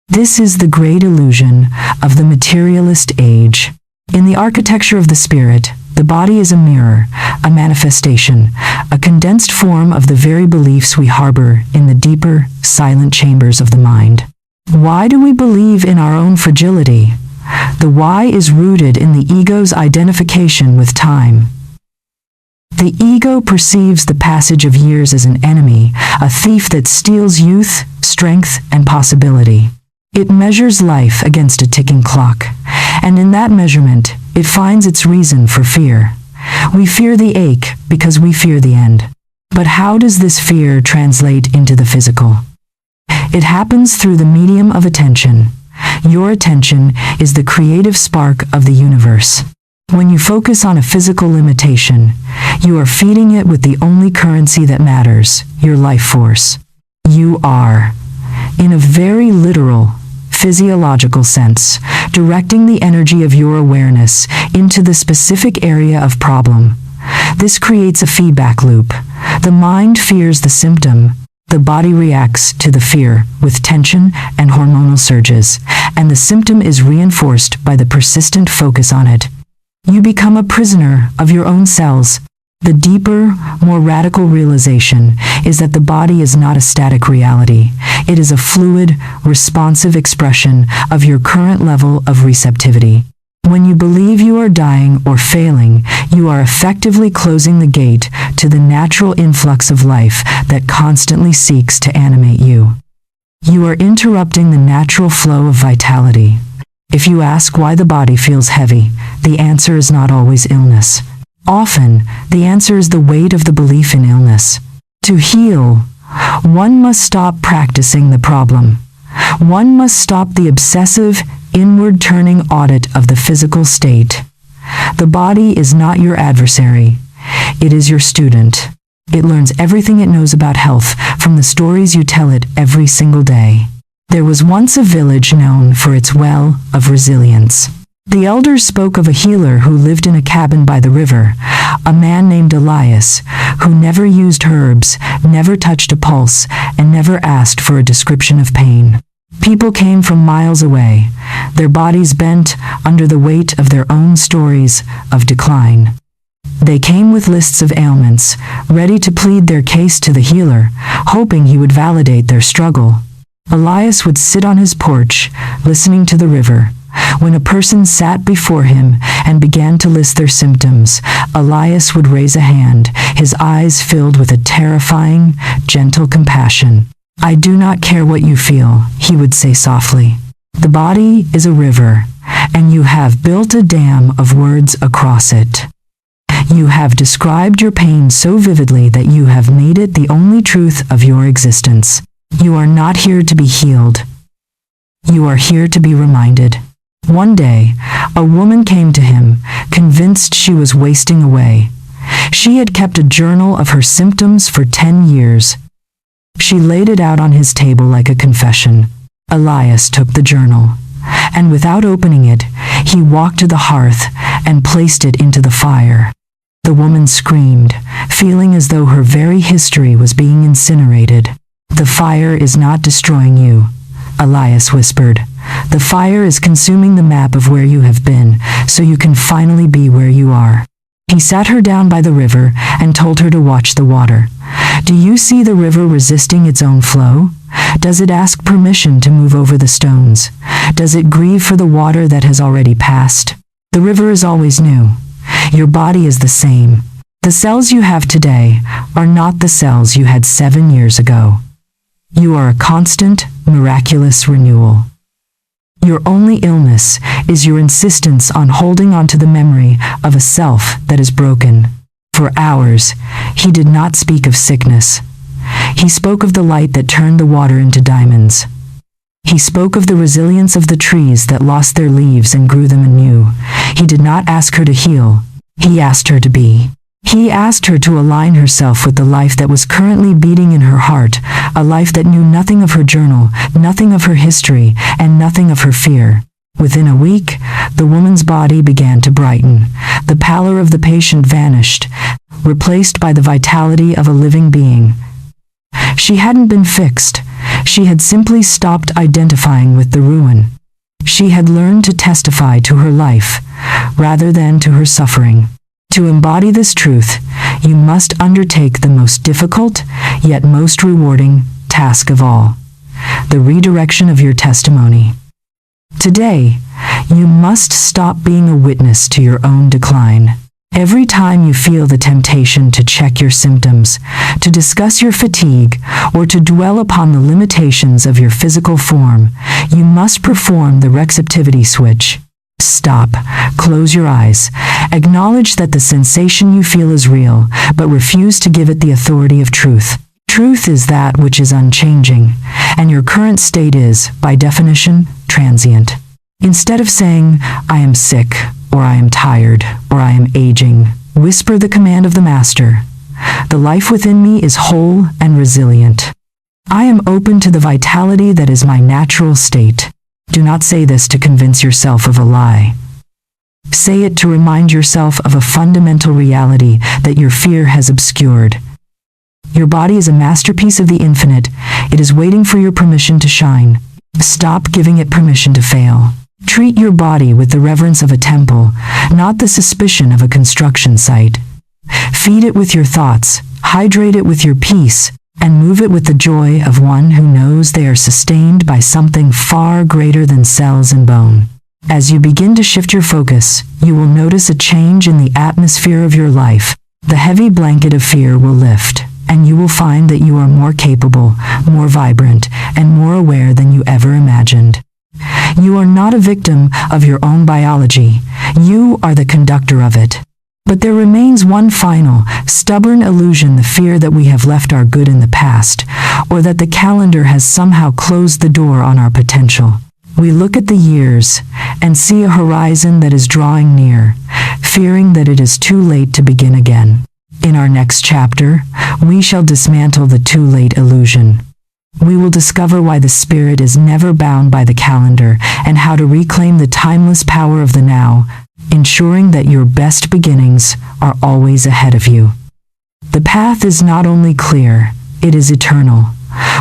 This is the great illusion of the materialist age. In the architecture of the spirit, the body is a mirror, a manifestation, a condensed form of the very beliefs we harbor in the deeper, silent chambers of the mind. Why do we believe in our own fragility? The why is rooted in the ego's identification with time. The ego perceives the passage of years as an enemy, a thief that steals youth, strength, and possibility. It measures life against a ticking clock, and in that measurement, it finds its reason for fear. We fear the ache because we fear the end. But how does this fear translate into the physical? It happens through the medium of attention. Your attention is the creative spark of the universe. When you focus on a physical limitation, you are feeding it with the only currency that matters, your life force. You are, in a very literal, physiological sense, directing the energy of your awareness into the specific area of problem. This creates a feedback loop. The mind fears the symptom, the body reacts to the fear with tension and hormonal surges, and the symptom is reinforced by the persistent focus on it. You become a prisoner of your own cells. The deeper, more radical realization is that the body is not a static reality. It is a fluid, responsive expression of your current level of receptivity. When you believe you are dying or failing, you are effectively closing the gate to the natural influx of life that constantly seeks to animate you. You are interrupting the natural flow of vitality. If you ask why the body feels heavy, the answer is not always illness. Often, the answer is the weight of the belief in illness. To heal, one must stop practicing the problem. One must stop the obsessive, inward-turning audit of the physical state. The body is not your adversary. It is your student. It learns everything it knows about health from the stories you tell it every single day. There was once a village known for its well of resilience. The elders spoke of a healer who lived in a cabin by the river, a man named Elias, who never used herbs, never touched a pulse, and never asked for a description of pain. People came from miles away, their bodies bent under the weight of their own stories of decline. They came with lists of ailments, ready to plead their case to the healer, hoping he would validate their struggle. Elias would sit on his porch, listening to the river. When a person sat before him and began to list their symptoms, Elias would raise a hand, his eyes filled with a terrifying, gentle compassion. "I do not care what you feel," he would say softly. "The body is a river, and you have built a dam of words across it. You have described your pain so vividly that you have made it the only truth of your existence. You are not here to be healed. You are here to be reminded." One day, a woman came to him, convinced she was wasting away. She had kept a journal of her symptoms for 10 years. She laid it out on his table like a confession. Elias took the journal, and without opening it, he walked to the hearth and placed it into the fire. The woman screamed, feeling as though her very history was being incinerated. "The fire is not destroying you," Elias whispered. "The fire is consuming the map of where you have been, so you can finally be where you are." He sat her down by the river and told her to watch the water. "Do you see the river resisting its own flow? Does it ask permission to move over the stones? Does it grieve for the water that has already passed? The river is always new. Your body is the same. The cells you have today are not the cells you had 7 years ago. You are a constant, miraculous renewal. Your only illness is your insistence on holding on to the memory of a self that is broken. For hours, he did not speak of sickness. He spoke of the light that turned the water into diamonds. He spoke of the resilience of the trees that lost their leaves and grew them anew. He did not ask her to heal. He asked her to be. He asked her to align herself with the life that was currently beating in her heart, a life that knew nothing of her journal, nothing of her history, and nothing of her fear. Within a week, the woman's body began to brighten. The pallor of the patient vanished, replaced by the vitality of a living being. She hadn't been fixed. She had simply stopped identifying with the ruin. She had learned to testify to her life, rather than to her suffering. To embody this truth, you must undertake the most difficult, yet most rewarding, task of all: the redirection of your testimony. Today, you must stop being a witness to your own decline. Every time you feel the temptation to check your symptoms, to discuss your fatigue, or to dwell upon the limitations of your physical form, you must perform the receptivity switch. Stop, close your eyes, acknowledge that the sensation you feel is real, but refuse to give it the authority of truth. Truth is that which is unchanging, and your current state is, by definition, transient. Instead of saying, "I am sick," or "I am tired," or "I am aging," whisper the command of the Master: "The life within me is whole and resilient. I am open to the vitality that is my natural state." Do not say this to convince yourself of a lie. Say it to remind yourself of a fundamental reality that your fear has obscured. Your body is a masterpiece of the infinite. It is waiting for your permission to shine. Stop giving it permission to fail. Treat your body with the reverence of a temple, not the suspicion of a construction site. Feed it with your thoughts, hydrate it with your peace, and move it with the joy of one who knows they are sustained by something far greater than cells and bone. As you begin to shift your focus, you will notice a change in the atmosphere of your life. The heavy blanket of fear will lift, and you will find that you are more capable, more vibrant, and more aware than you ever imagined. You are not a victim of your own biology. You are the conductor of it. But there remains one final, stubborn illusion: the fear that we have left our good in the past, or that the calendar has somehow closed the door on our potential. We look at the years and see a horizon that is drawing near, fearing that it is too late to begin again. In our next chapter, we shall dismantle the too late illusion. We will discover why the spirit is never bound by the calendar and how to reclaim the timeless power of the now, ensuring that your best beginnings are always ahead of you. The path is not only clear, it is eternal.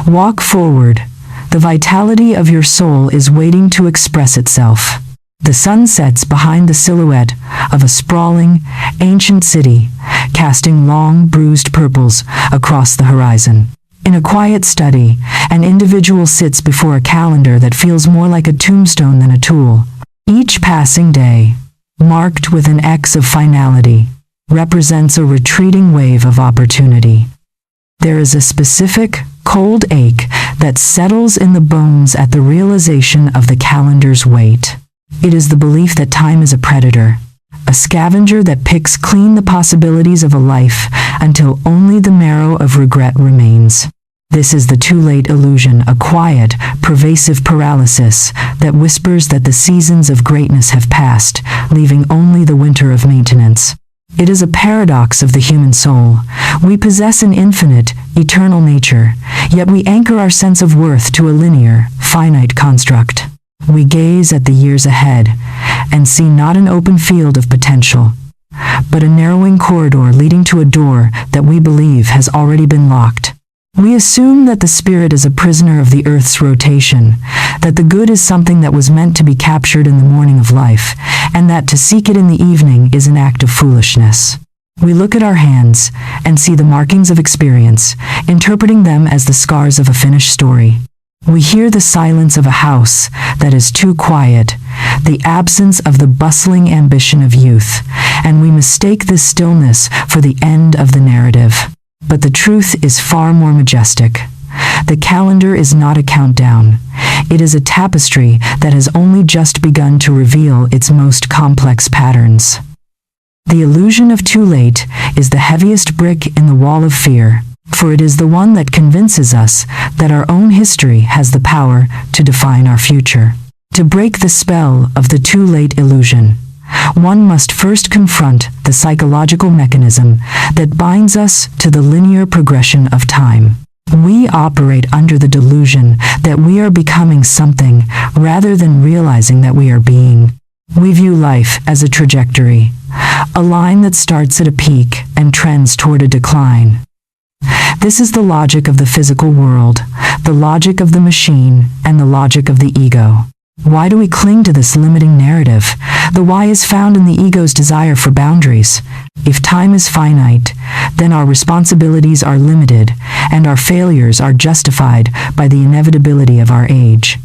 Walk forward. The vitality of your soul is waiting to express itself. The sun sets behind the silhouette of a sprawling, ancient city, casting long, bruised purples across the horizon. In a quiet study, an individual sits before a calendar that feels more like a tombstone than a tool. Each passing day, marked with an X of finality, represents a retreating wave of opportunity. There is a specific, cold ache that settles in the bones at the realization of the calendar's weight. It is the belief that time is a predator, a scavenger that picks clean the possibilities of a life until only the marrow of regret remains. This is the too late illusion, a quiet, pervasive paralysis that whispers that the seasons of greatness have passed, leaving only the winter of maintenance. It is a paradox of the human soul. We possess an infinite, eternal nature, yet we anchor our sense of worth to a linear, finite construct. We gaze at the years ahead and see not an open field of potential, but a narrowing corridor leading to a door that we believe has already been locked. We assume that the spirit is a prisoner of the earth's rotation, that the good is something that was meant to be captured in the morning of life, and that to seek it in the evening is an act of foolishness. We look at our hands and see the markings of experience, interpreting them as the scars of a finished story. We hear the silence of a house that is too quiet, the absence of the bustling ambition of youth, and we mistake this stillness for the end of the narrative. But the truth is far more majestic. the calendar is not a countdown. It is a tapestry that has only just begun to reveal its most complex patterns. The illusion of too late is the heaviest brick in the wall of fear, for it is the one that convinces us that our own history has the power to define our future. To break the spell of the too late illusion, one must first confront the psychological mechanism that binds us to the linear progression of time. We operate under the delusion that we are becoming something rather than realizing that we are being. We view life as a trajectory, a line that starts at a peak and trends toward a decline. This is the logic of the physical world, the logic of the machine, and the logic of the ego. Why do we cling to this limiting narrative? The why is found in the ego's desire for boundaries. If time is finite, then our responsibilities are limited, and our failures are justified by the inevitability of our age.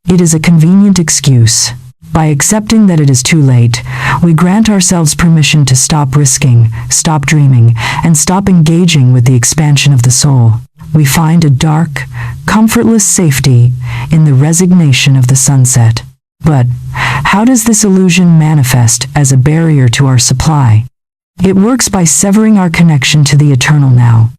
It is a convenient excuse. By accepting that it is too late, we grant ourselves permission to stop risking, stop dreaming, and stop engaging with the expansion of the soul. We find a dark, comfortless safety in the resignation of the sunset. But how does this illusion manifest as a barrier to our supply? It works by severing our connection to the eternal now.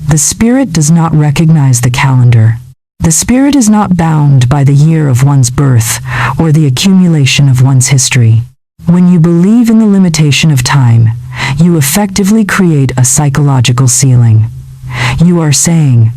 The spirit does not recognize the calendar. The spirit is not bound by the year of one's birth or the accumulation of one's history. When you believe in the limitation of time, you effectively create a psychological ceiling. You are saying,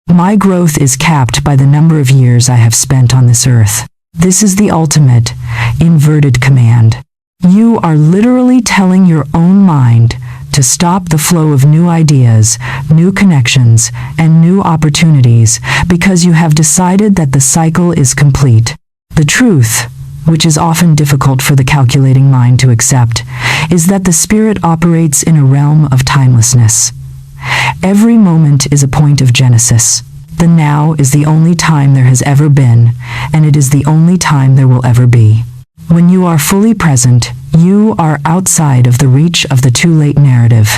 "My growth is capped by the number of years I have spent on this earth." This is the ultimate, inverted command. You are literally telling your own mind to stop the flow of new ideas, new connections, and new opportunities because you have decided that the cycle is complete. The truth, which is often difficult for the calculating mind to accept, is that the spirit operates in a realm of timelessness. Every moment is a point of genesis. The now is the only time there has ever been, and it is the only time there will ever be. When you are fully present, you are outside of the reach of the too late narrative.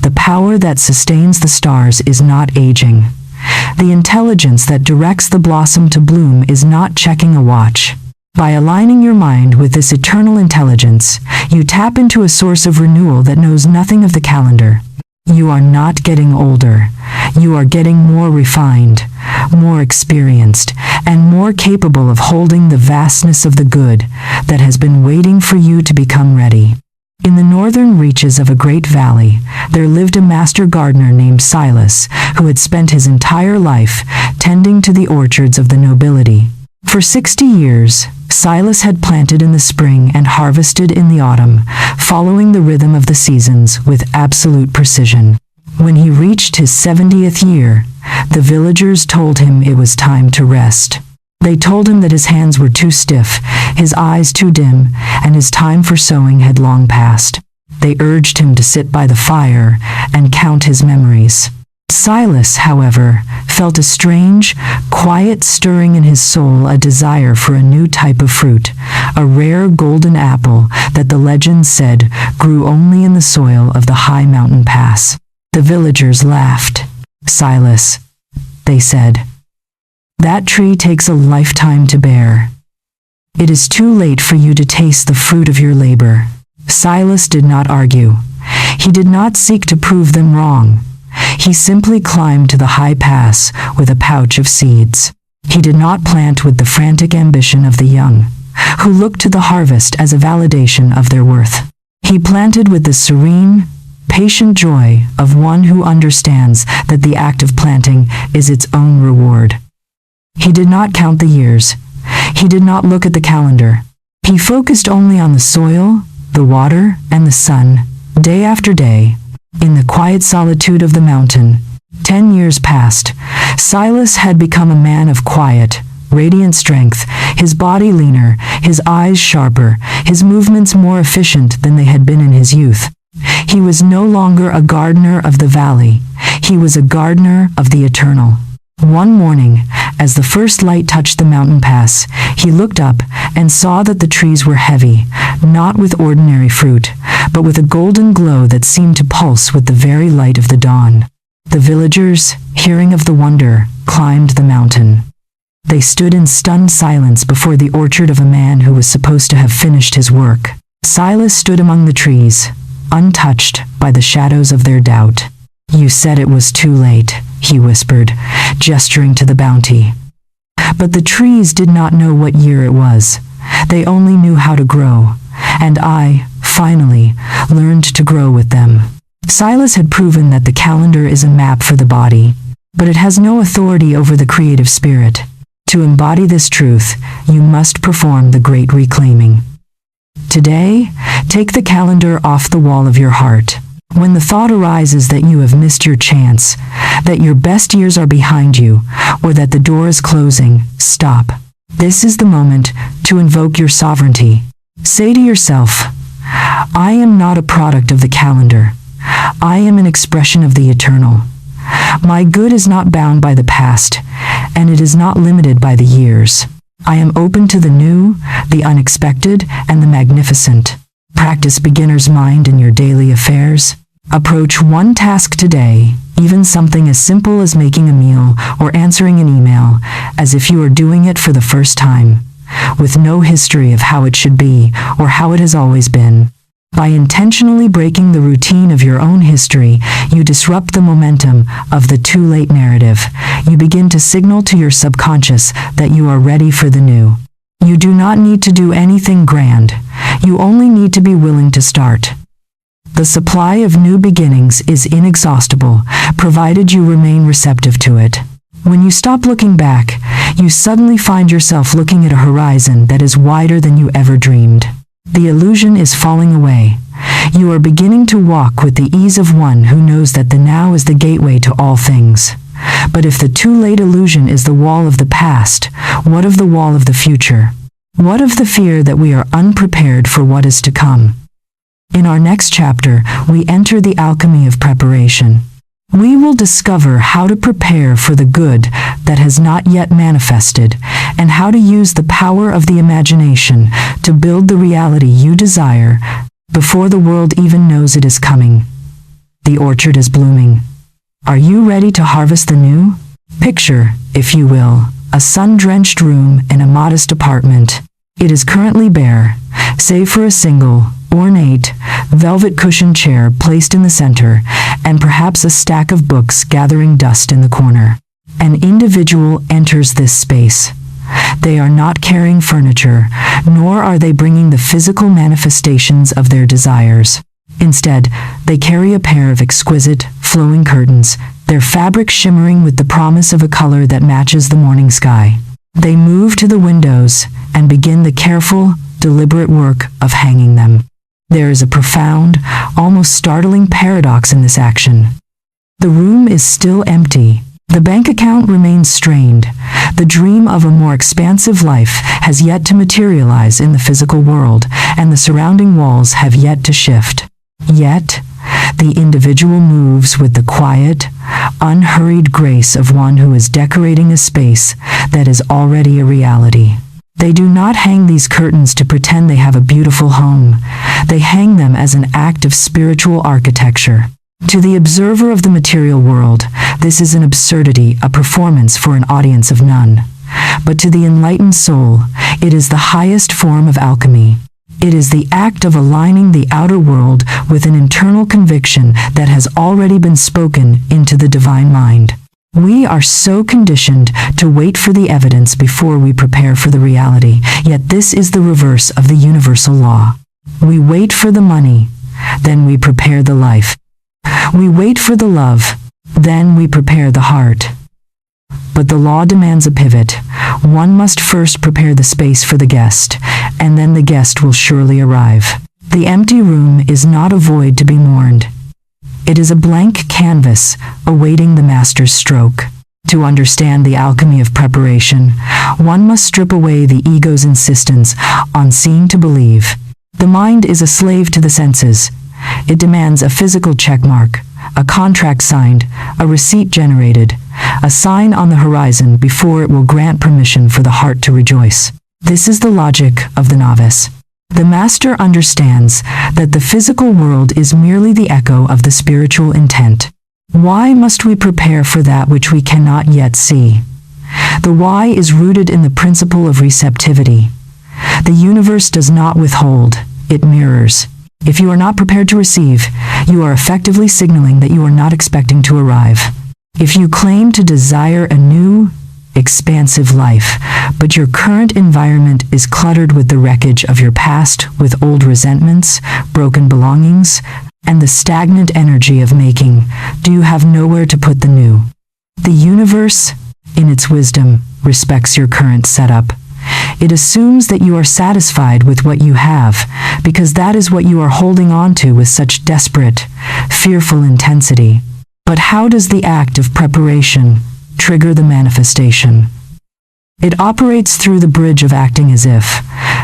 The power that sustains the stars is not aging. The intelligence that directs the blossom to bloom is not checking a watch. By aligning your mind with this eternal intelligence, you tap into a source of renewal that knows nothing of the calendar. You are not getting older. You are getting more refined, more experienced, and more capable of holding the vastness of the good that has been waiting for you to become ready. In the northern reaches of a great valley, there lived a master gardener named Silas, who had spent his entire life tending to the orchards of the nobility. For 60 years, Silas had planted in the spring and harvested in the autumn, following the rhythm of the seasons with absolute precision. When he reached his 70th year, the villagers told him it was time to rest. They told him that his hands were too stiff, his eyes too dim, and his time for sowing had long passed. They urged him to sit by the fire and count his memories. Silas, however, felt a strange, quiet stirring in his soul, a desire for a new type of fruit, a rare golden apple that the legends said grew only in the soil of the high mountain pass. The villagers laughed. "Silas," they said, "that tree takes a lifetime to bear. It is too late for you to taste the fruit of your labor." Silas did not argue. He did not seek to prove them wrong. He simply climbed to the high pass with a pouch of seeds. He did not plant with the frantic ambition of the young, who looked to the harvest as a validation of their worth. He planted with the serene, patient joy of one who understands that the act of planting is its own reward. He did not count the years. He did not look at the calendar. He focused only on the soil, the water, and the sun, day after day. In the quiet solitude of the mountain, 10 years passed. Silas had become a man of quiet, radiant strength, his body leaner, his eyes sharper, his movements more efficient than they had been in his youth. He was no longer a gardener of the valley. He was a gardener of the eternal. One morning, as the first light touched the mountain pass, he looked up and saw that the trees were heavy, not with ordinary fruit, but with a golden glow that seemed to pulse with the very light of the dawn. The villagers, hearing of the wonder, climbed the mountain. They stood in stunned silence before the orchard of a man who was supposed to have finished his work. Silas stood among the trees, untouched by the shadows of their doubt. "You said it was too late," he whispered, gesturing to the bounty. But the trees did not know what year it was. They only knew how to grow, and I, finally, learned to grow with them. Silas had proven that the calendar is a map for the body, but it has no authority over the creative spirit. To embody this truth, you must perform the great reclaiming. Today, take the calendar off the wall of your heart. When the thought arises that you have missed your chance, that your best years are behind you, or that the door is closing, stop. This is the moment to invoke your sovereignty. Say to yourself, "I am not a product of the calendar. I am an expression of the eternal. My good is not bound by the past, and it is not limited by the years. I am open to the new, the unexpected, and the magnificent." Practice beginner's mind in your daily affairs. Approach one task today, even something as simple as making a meal or answering an email, as if you are doing it for the first time, with no history of how it should be or how it has always been. By intentionally breaking the routine of your own history, you disrupt the momentum of the too late narrative. You begin to signal to your subconscious that you are ready for the new. You do not need to do anything grand. You only need to be willing to start. The supply of new beginnings is inexhaustible, provided you remain receptive to it. When you stop looking back, you suddenly find yourself looking at a horizon that is wider than you ever dreamed. The illusion is falling away. You are beginning to walk with the ease of one who knows that the now is the gateway to all things. But if the too late illusion is the wall of the past, what of the wall of the future? What of the fear that we are unprepared for what is to come? In our next chapter, we enter the alchemy of preparation. We will discover how to prepare for the good that has not yet manifested, and how to use the power of the imagination to build the reality you desire before the world even knows it is coming. The orchard is blooming. Are you ready to harvest the new? Picture, if you will, a sun-drenched room in a modest apartment. It is currently bare, save for a single, ornate, velvet-cushioned chair placed in the center, and perhaps a stack of books gathering dust in the corner. An individual enters this space. They are not carrying furniture, nor are they bringing the physical manifestations of their desires. Instead, they carry a pair of exquisite, flowing curtains, their fabric shimmering with the promise of a color that matches the morning sky. They move to the windows and begin the careful, deliberate work of hanging them. There is a profound, almost startling paradox in this action. The room is still empty. The bank account remains strained. The dream of a more expansive life has yet to materialize in the physical world, and the surrounding walls have yet to shift. Yet, the individual moves with the quiet, unhurried grace of one who is decorating a space that is already a reality. They do not hang these curtains to pretend they have a beautiful home. They hang them as an act of spiritual architecture. To the observer of the material world, this is an absurdity, a performance for an audience of none. But to the enlightened soul, it is the highest form of alchemy. It is the act of aligning the outer world with an internal conviction that has already been spoken into the divine mind. We are so conditioned to wait for the evidence before we prepare for the reality, yet this is the reverse of the universal law. We wait for the money, then we prepare the life. We wait for the love, then we prepare the heart. But the law demands a pivot. One must first prepare the space for the guest, and then the guest will surely arrive. The empty room is not a void to be mourned. It is a blank canvas awaiting the master's stroke. To understand the alchemy of preparation, one must strip away the ego's insistence on seeing to believe. The mind is a slave to the senses. It demands a physical checkmark, a contract signed, a receipt generated, a sign on the horizon before it will grant permission for the heart to rejoice. This is the logic of the novice. The master understands that the physical world is merely the echo of the spiritual intent. Why must we prepare for that which we cannot yet see? The why is rooted in the principle of receptivity. The universe does not withhold, it mirrors. If you are not prepared to receive, you are effectively signaling that you are not expecting to arrive. If you claim to desire a new, expansive life, but your current environment is cluttered with the wreckage of your past, with old resentments, broken belongings, and the stagnant energy of making, do you have nowhere to put the new? The universe, in its wisdom, respects your current setup. It assumes that you are satisfied with what you have, because that is what you are holding on to with such desperate, fearful intensity. But how does the act of preparation trigger the manifestation? It operates through the bridge of acting as if.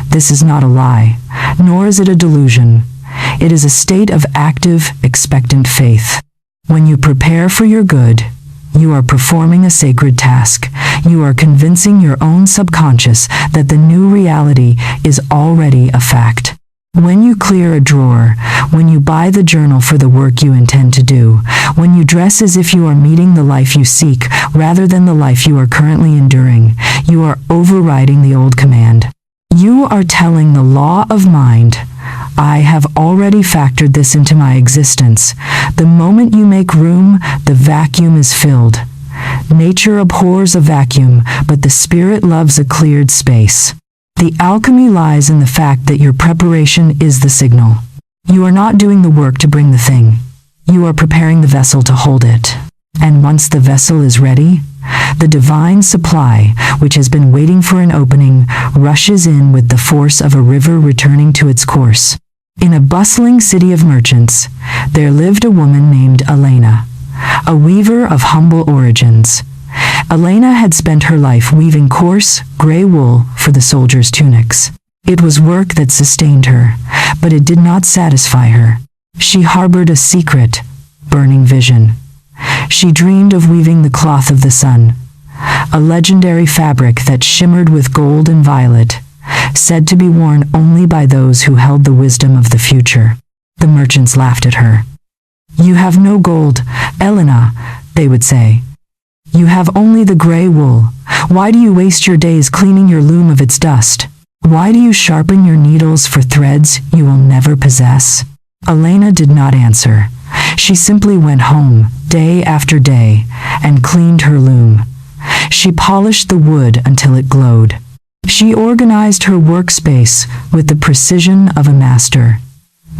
This is not a lie, nor is it a delusion. It is a state of active, expectant faith. When you prepare for your good, you are performing a sacred task. You are convincing your own subconscious that the new reality is already a fact. When you clear a drawer, when you buy the journal for the work you intend to do, when you dress as if you are meeting the life you seek rather than the life you are currently enduring, you are overriding the old command. You are telling the law of mind, I have already factored this into my existence. The moment you make room, the vacuum is filled. Nature abhors a vacuum, but the spirit loves a cleared space. The alchemy lies in the fact that your preparation is the signal. You are not doing the work to bring the thing. You are preparing the vessel to hold it. And once the vessel is ready, the divine supply, which has been waiting for an opening, rushes in with the force of a river returning to its course. In a bustling city of merchants, there lived a woman named Elena, a weaver of humble origins. Elena had spent her life weaving coarse, gray wool for the soldiers' tunics. It was work that sustained her, but it did not satisfy her. She harbored a secret, burning vision. She dreamed of weaving the cloth of the sun, a legendary fabric that shimmered with gold and violet, said to be worn only by those who held the wisdom of the future. The merchants laughed at her. You have no gold, Elena, they would say. You have only the gray wool. Why do you waste your days cleaning your loom of its dust? Why do you sharpen your needles for threads you will never possess? Elena did not answer. She simply went home, day after day, and cleaned her loom. She polished the wood until it glowed. She organized her workspace with the precision of a master,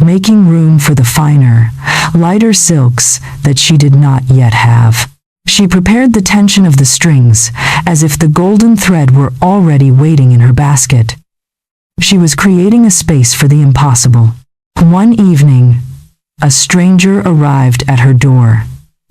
making room for the finer, lighter silks that she did not yet have. She prepared the tension of the strings as if the golden thread were already waiting in her basket. She was creating a space for the impossible. One evening, a stranger arrived at her door.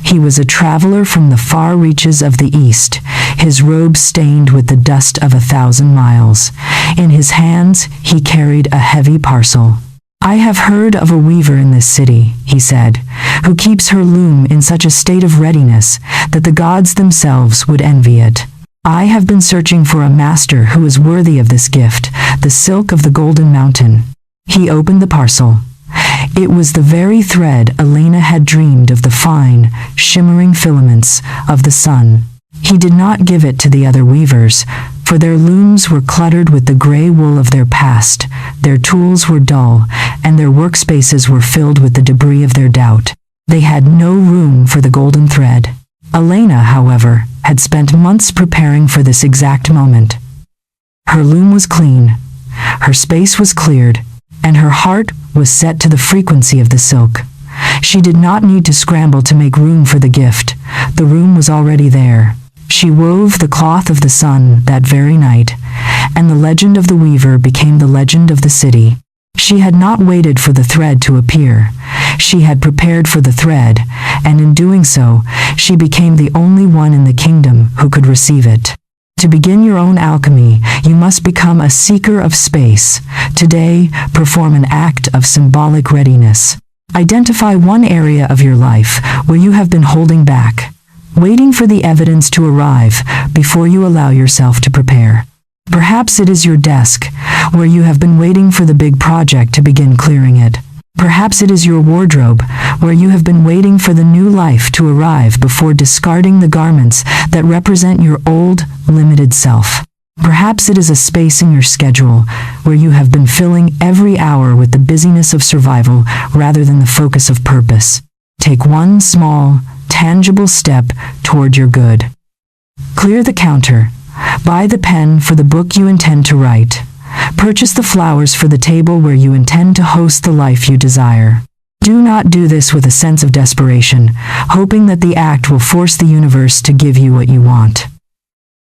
He was a traveler from the far reaches of the east, his robe stained with the dust of 1,000 miles. In his hands, he carried a heavy parcel. I have heard of a weaver in this city, he said, who keeps her loom in such a state of readiness that the gods themselves would envy it. I have been searching for a master who is worthy of this gift, the silk of the Golden Mountain. He opened the parcel. It was the very thread Elena had dreamed of, the fine, shimmering filaments of the sun. He did not give it to the other weavers, for their looms were cluttered with the gray wool of their past, their tools were dull, and their workspaces were filled with the debris of their doubt. They had no room for the golden thread. Elena, however, had spent months preparing for this exact moment. Her loom was clean, her space was cleared, and her heart was set to the frequency of the silk. She did not need to scramble to make room for the gift. The room was already there. She wove the cloth of the sun that very night, and the legend of the weaver became the legend of the city. She had not waited for the thread to appear. She had prepared for the thread, and in doing so, she became the only one in the kingdom who could receive it. To begin your own alchemy, you must become a seeker of space. Today, perform an act of symbolic readiness. Identify one area of your life where you have been holding back, waiting for the evidence to arrive before you allow yourself to prepare. Perhaps it is your desk, where you have been waiting for the big project to begin clearing it. Perhaps it is your wardrobe, where you have been waiting for the new life to arrive before discarding the garments that represent your old, limited self. Perhaps it is a space in your schedule, where you have been filling every hour with the busyness of survival rather than the focus of purpose. Take one small, tangible step toward your good. Clear the counter. Buy the pen for the book you intend to write. Purchase the flowers for the table where you intend to host the life you desire. Do not do this with a sense of desperation, hoping that the act will force the universe to give you what you want.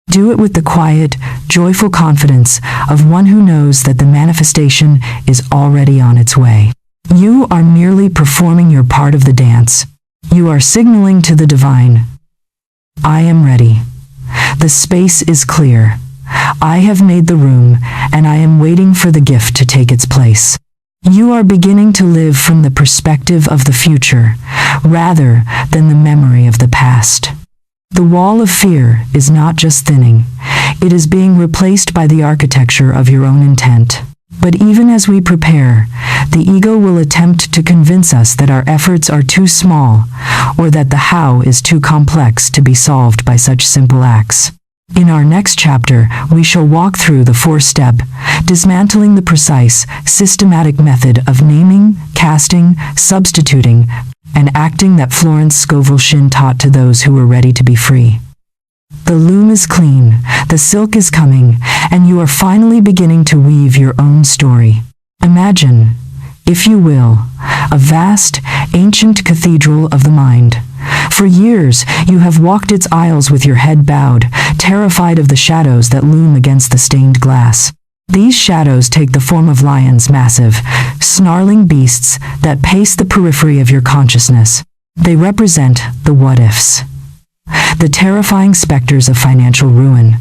Do it with the quiet, joyful confidence of one who knows that the manifestation is already on its way. You are merely performing your part of the dance. You are signaling to the divine, I am ready. The space is clear. I have made the room, and I am waiting for the gift to take its place. You are beginning to live from the perspective of the future, rather than the memory of the past. The wall of fear is not just thinning, it is being replaced by the architecture of your own intent. But even as we prepare, the ego will attempt to convince us that our efforts are too small, or that the how is too complex to be solved by such simple acts. In our next chapter, we shall walk through the four-step, dismantling the precise, systematic method of naming, casting, substituting, and acting that Florence Scovel Shinn taught to those who were ready to be free. The loom is clean, the silk is coming, and you are finally beginning to weave your own story. Imagine, if you will, a vast, ancient cathedral of the mind. For years, you have walked its aisles with your head bowed, terrified of the shadows that loom against the stained glass. These shadows take the form of lions, massive, snarling beasts that pace the periphery of your consciousness. They represent the what-ifs, the terrifying specters of financial ruin,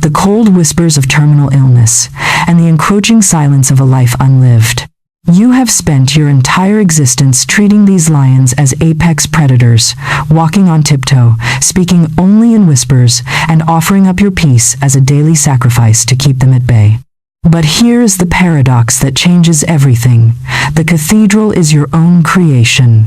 the cold whispers of terminal illness, and the encroaching silence of a life unlived. You have spent your entire existence treating these lions as apex predators, walking on tiptoe, speaking only in whispers, and offering up your peace as a daily sacrifice to keep them at bay. But here is the paradox that changes everything. The cathedral is your own creation.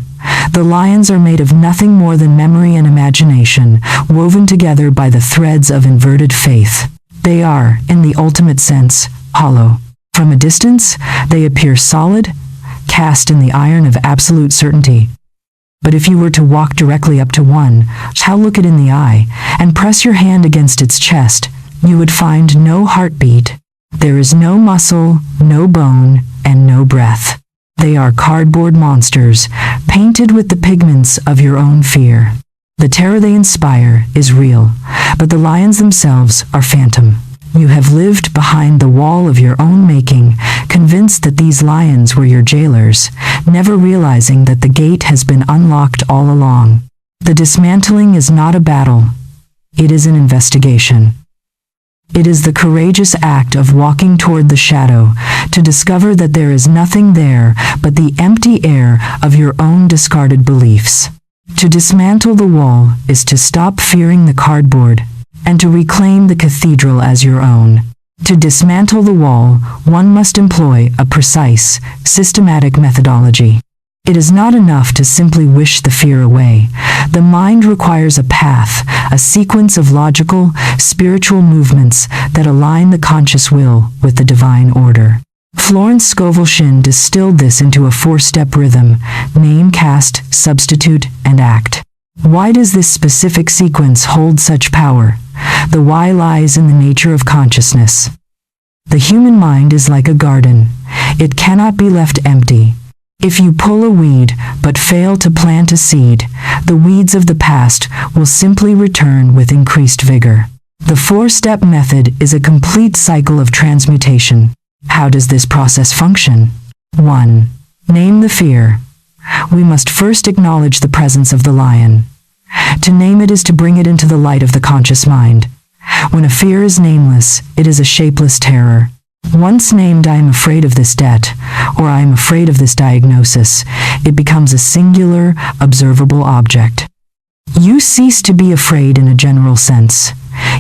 The lions are made of nothing more than memory and imagination, woven together by the threads of inverted faith. They are, in the ultimate sense, hollow. From a distance, they appear solid, cast in the iron of absolute certainty. But if you were to walk directly up to one, look it in the eye, and press your hand against its chest, you would find no heartbeat. There is no muscle, no bone, and no breath. They are cardboard monsters, painted with the pigments of your own fear. The terror they inspire is real, but the lions themselves are phantom. You have lived behind the wall of your own making, convinced that these lions were your jailers, never realizing that the gate has been unlocked all along. The dismantling is not a battle. It is an investigation. It is the courageous act of walking toward the shadow, to discover that there is nothing there but the empty air of your own discarded beliefs. To dismantle the wall is to stop fearing the cardboard, and to reclaim the cathedral as your own. To dismantle the wall, one must employ a precise, systematic methodology. It is not enough to simply wish the fear away. The mind requires a path, a sequence of logical, spiritual movements that align the conscious will with the divine order. Florence Scovel Shinn distilled this into a four-step rhythm: name, cast, substitute, and act. Why does this specific sequence hold such power? The why lies in the nature of consciousness. The human mind is like a garden. It cannot be left empty. If you pull a weed but fail to plant a seed, the weeds of the past will simply return with increased vigor. The four-step method is a complete cycle of transmutation. How does this process function? 1. Name the fear. We must first acknowledge the presence of the lion. To name it is to bring it into the light of the conscious mind. When a fear is nameless, it is a shapeless terror. Once named, I am afraid of this debt, or I am afraid of this diagnosis, it becomes a singular, observable object. You cease to be afraid in a general sense.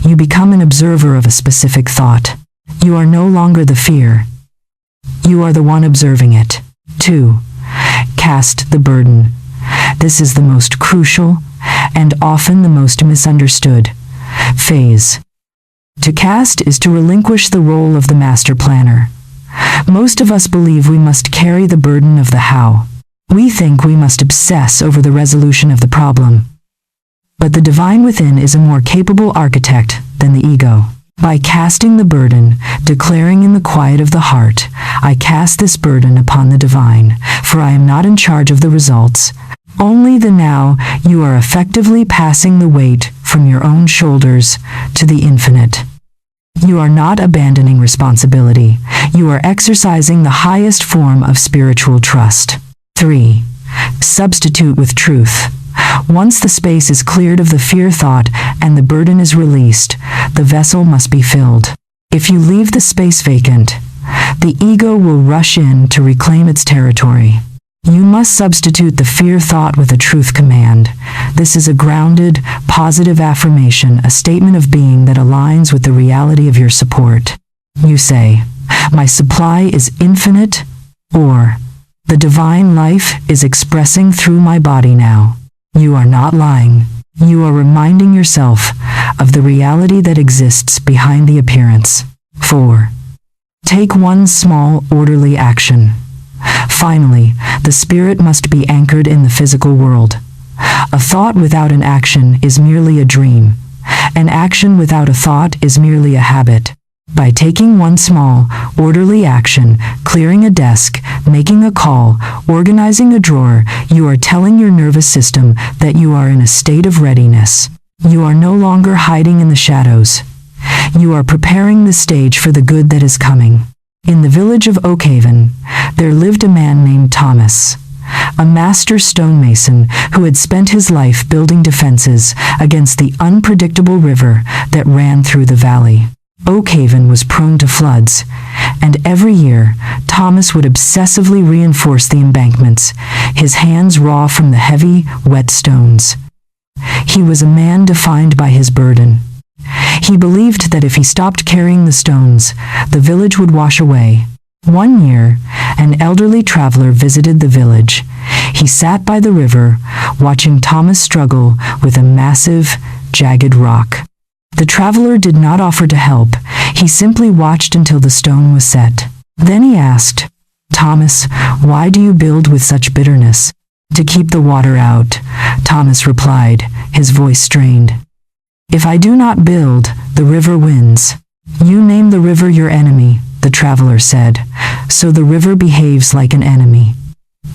You become an observer of a specific thought. You are no longer the fear. You are the one observing it. 2. Cast the burden. This is the most crucial and often the most misunderstood phase. To cast is to relinquish the role of the master planner. Most of us believe we must carry the burden of the how. We think we must obsess over the resolution of the problem. But the divine within is a more capable architect than the ego. By casting the burden, declaring in the quiet of the heart, I cast this burden upon the divine, for I am not in charge of the results. Only the now, you are effectively passing the weight from your own shoulders to the infinite. You are not abandoning responsibility. You are exercising the highest form of spiritual trust. 3. Substitute with truth. Once the space is cleared of the fear thought and the burden is released, the vessel must be filled. If you leave the space vacant, the ego will rush in to reclaim its territory. You must substitute the fear thought with a truth command. This is a grounded, positive affirmation, a statement of being that aligns with the reality of your support. You say, my supply is infinite, or the divine life is expressing through my body now. You are not lying. You are reminding yourself of the reality that exists behind the appearance. 4. Take one small, orderly action. Finally, the spirit must be anchored in the physical world. A thought without an action is merely a dream. An action without a thought is merely a habit. By taking one small, orderly action, clearing a desk, making a call, organizing a drawer, you are telling your nervous system that you are in a state of readiness. You are no longer hiding in the shadows. You are preparing the stage for the good that is coming. In the village of Oakhaven, there lived a man named Thomas, a master stonemason who had spent his life building defenses against the unpredictable river that ran through the valley. Oakhaven was prone to floods, and every year Thomas would obsessively reinforce the embankments, his hands raw from the heavy, wet stones. He was a man defined by his burden. He believed that if he stopped carrying the stones, the village would wash away. One year, an elderly traveler visited the village. He sat by the river, watching Thomas struggle with a massive, jagged rock. The traveler did not offer to help. He simply watched until the stone was set. Then he asked, Thomas, why do you build with such bitterness? To keep the water out, Thomas replied, his voice strained. If I do not build, the river wins. You name the river your enemy, the traveler said, so the river behaves like an enemy.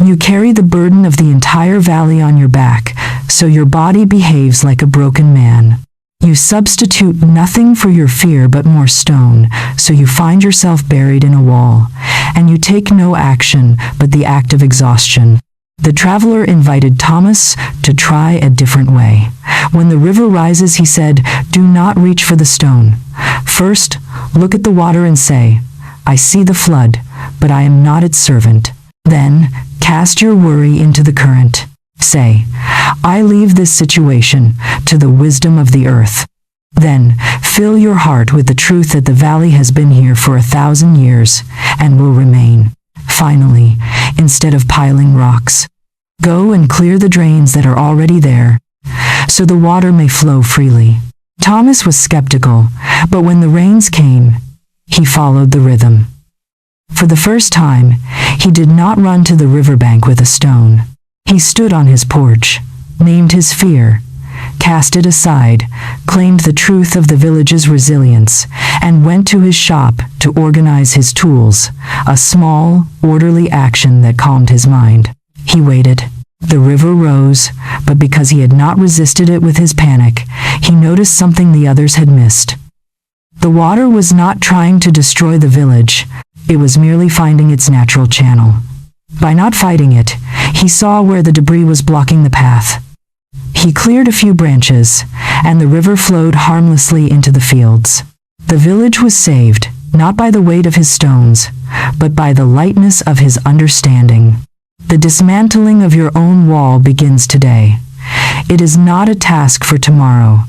You carry the burden of the entire valley on your back, so your body behaves like a broken man. You substitute nothing for your fear but more stone, so you find yourself buried in a wall, and you take no action but the act of exhaustion. The traveler invited Thomas to try a different way. When the river rises, he said, do not reach for the stone. First, look at the water and say, I see the flood, but I am not its servant. Then, cast your worry into the current. Say, I leave this situation to the wisdom of the earth. Then, fill your heart with the truth that the valley has been here for 1,000 years and will remain. Finally, instead of piling rocks, go and clear the drains that are already there, so the water may flow freely. Thomas was skeptical, but when the rains came, he followed the rhythm. For the first time, he did not run to the riverbank with a stone. He stood on his porch, named his fear, cast it aside, claimed the truth of the village's resilience, and went to his shop to organize his tools, a small, orderly action that calmed his mind. He waited. The river rose, but because he had not resisted it with his panic, he noticed something the others had missed. The water was not trying to destroy the village, it was merely finding its natural channel. By not fighting it, he saw where the debris was blocking the path. He cleared a few branches, and the river flowed harmlessly into the fields. The village was saved, not by the weight of his stones, but by the lightness of his understanding. The dismantling of your own wall begins today. It is not a task for tomorrow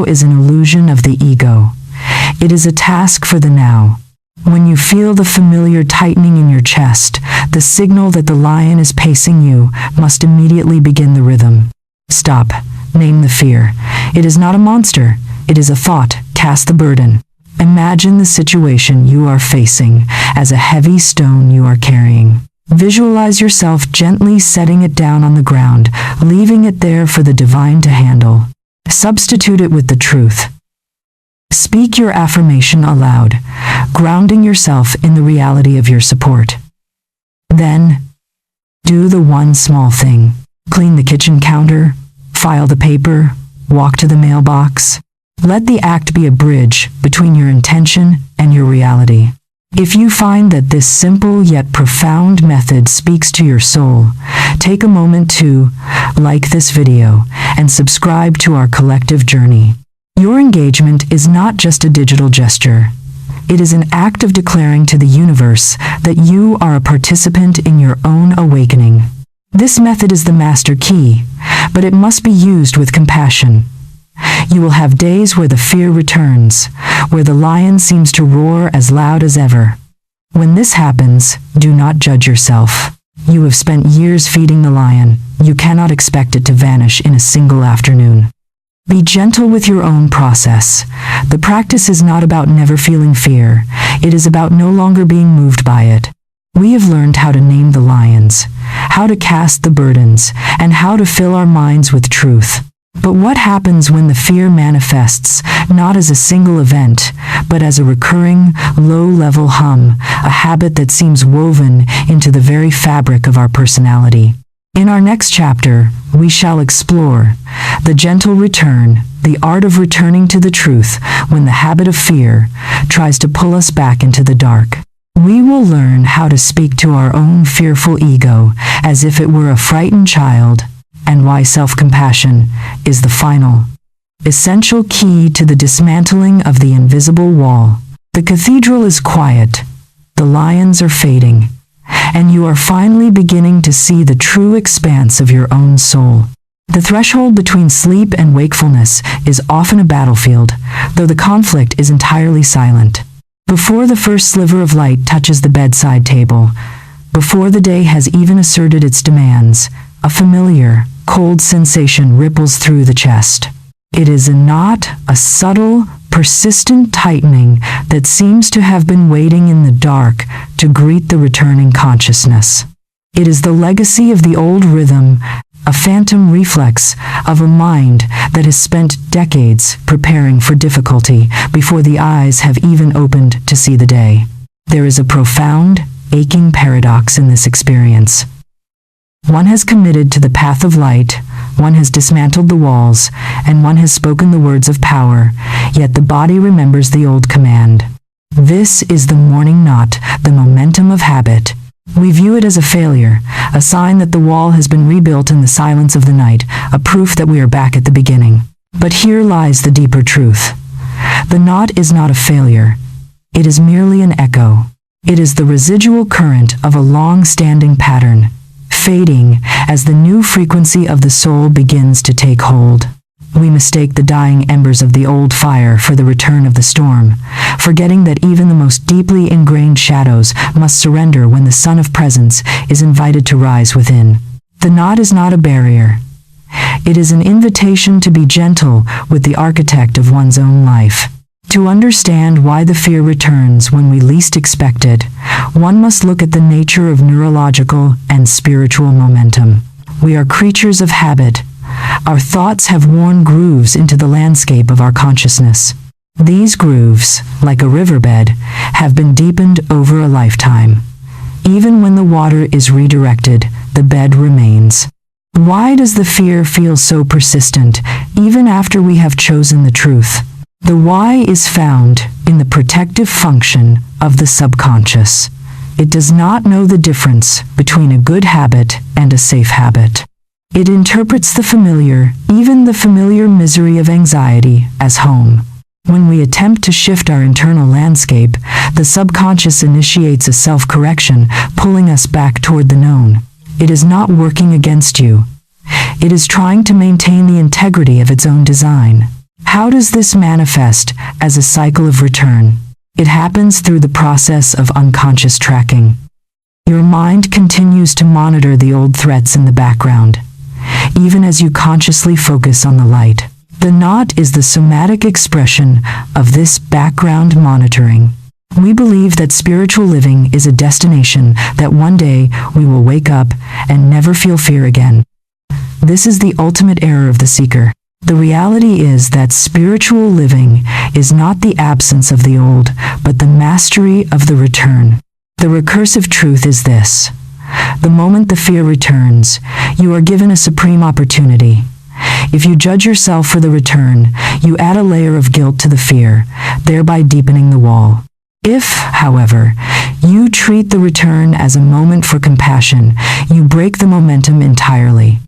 is an illusion of the ego. It is a task for the now. When you feel the familiar tightening in your chest, the signal that the lion is pacing you must immediately begin the rhythm. Stop. Name the fear. It is not a monster. It is a thought. Cast the burden. Imagine the situation you are facing as a heavy stone you are carrying. Visualize yourself gently setting it down on the ground, leaving it there for the divine to handle. Substitute it with the truth. Speak your affirmation aloud, grounding yourself in the reality of your support. Then, do the one small thing. Clean the kitchen counter, file the paper, walk to the mailbox. Let the act be a bridge between your intention and your reality. If you find that this simple yet profound method speaks to your soul, take a moment to like this video and subscribe to our collective journey. Your engagement is not just a digital gesture. It is an act of declaring to the universe that you are a participant in your own awakening. This method is the master key, but it must be used with compassion. You will have days where the fear returns, where the lion seems to roar as loud as ever. When this happens, do not judge yourself. You have spent years feeding the lion. You cannot expect it to vanish in a single afternoon. Be gentle with your own process. The practice is not about never feeling fear. It is about no longer being moved by it. We have learned how to name the lions, how to cast the burdens, and how to fill our minds with truth. But what happens when the fear manifests, not as a single event, but as a recurring, low-level hum, a habit that seems woven into the very fabric of our personality? In our next chapter, we shall explore the gentle return, the art of returning to the truth when the habit of fear tries to pull us back into the dark. We will learn how to speak to our own fearful ego as if it were a frightened child, and why self-compassion is the final, essential key to the dismantling of the invisible wall. The cathedral is quiet, the lions are fading, and you are finally beginning to see the true expanse of your own soul. The threshold between sleep and wakefulness is often a battlefield, though the conflict is entirely silent. Before the first sliver of light touches the bedside table, before the day has even asserted its demands, a familiar, cold sensation ripples through the chest. It is a knot, a subtle, persistent tightening that seems to have been waiting in the dark to greet the returning consciousness. It is the legacy of the old rhythm, a phantom reflex of a mind that has spent decades preparing for difficulty before the eyes have even opened to see the day. There is a profound, aching paradox in this experience. One has committed to the path of light, one has dismantled the walls, and one has spoken the words of power, yet the body remembers the old command. This is the morning knot, the momentum of habit. We view it as a failure, a sign that the wall has been rebuilt in the silence of the night, a proof that we are back at the beginning. But here lies the deeper truth. The knot is not a failure. It is merely an echo. It is the residual current of a long-standing pattern, fading as the new frequency of the soul begins to take hold. We mistake the dying embers of the old fire for the return of the storm, forgetting that even the most deeply ingrained shadows must surrender when the sun of presence is invited to rise within. The knot is not a barrier. It is an invitation to be gentle with the architect of one's own life. To understand why the fear returns when we least expect it, one must look at the nature of neurological and spiritual momentum. We are creatures of habit. Our thoughts have worn grooves into the landscape of our consciousness. These grooves, like a riverbed, have been deepened over a lifetime. Even when the water is redirected, the bed remains. Why does the fear feel so persistent, even after we have chosen the truth? The why is found in the protective function of the subconscious. It does not know the difference between a good habit and a safe habit. It interprets the familiar, even the familiar misery of anxiety, as home. When we attempt to shift our internal landscape, the subconscious initiates a self-correction, pulling us back toward the known. It is not working against you. It is trying to maintain the integrity of its own design. How does this manifest as a cycle of return? It happens through the process of unconscious tracking. Your mind continues to monitor the old threats in the background, even as you consciously focus on the light. The knot is the somatic expression of this background monitoring. We believe that spiritual living is a destination, that one day we will wake up and never feel fear again. This is the ultimate error of the seeker. The reality is that spiritual living is not the absence of the old, but the mastery of the return. The recursive truth is this: the moment the fear returns, you are given a supreme opportunity. If you judge yourself for the return, you add a layer of guilt to the fear, thereby deepening the wall. If, however, you treat the return as a moment for compassion, you break the momentum entirely.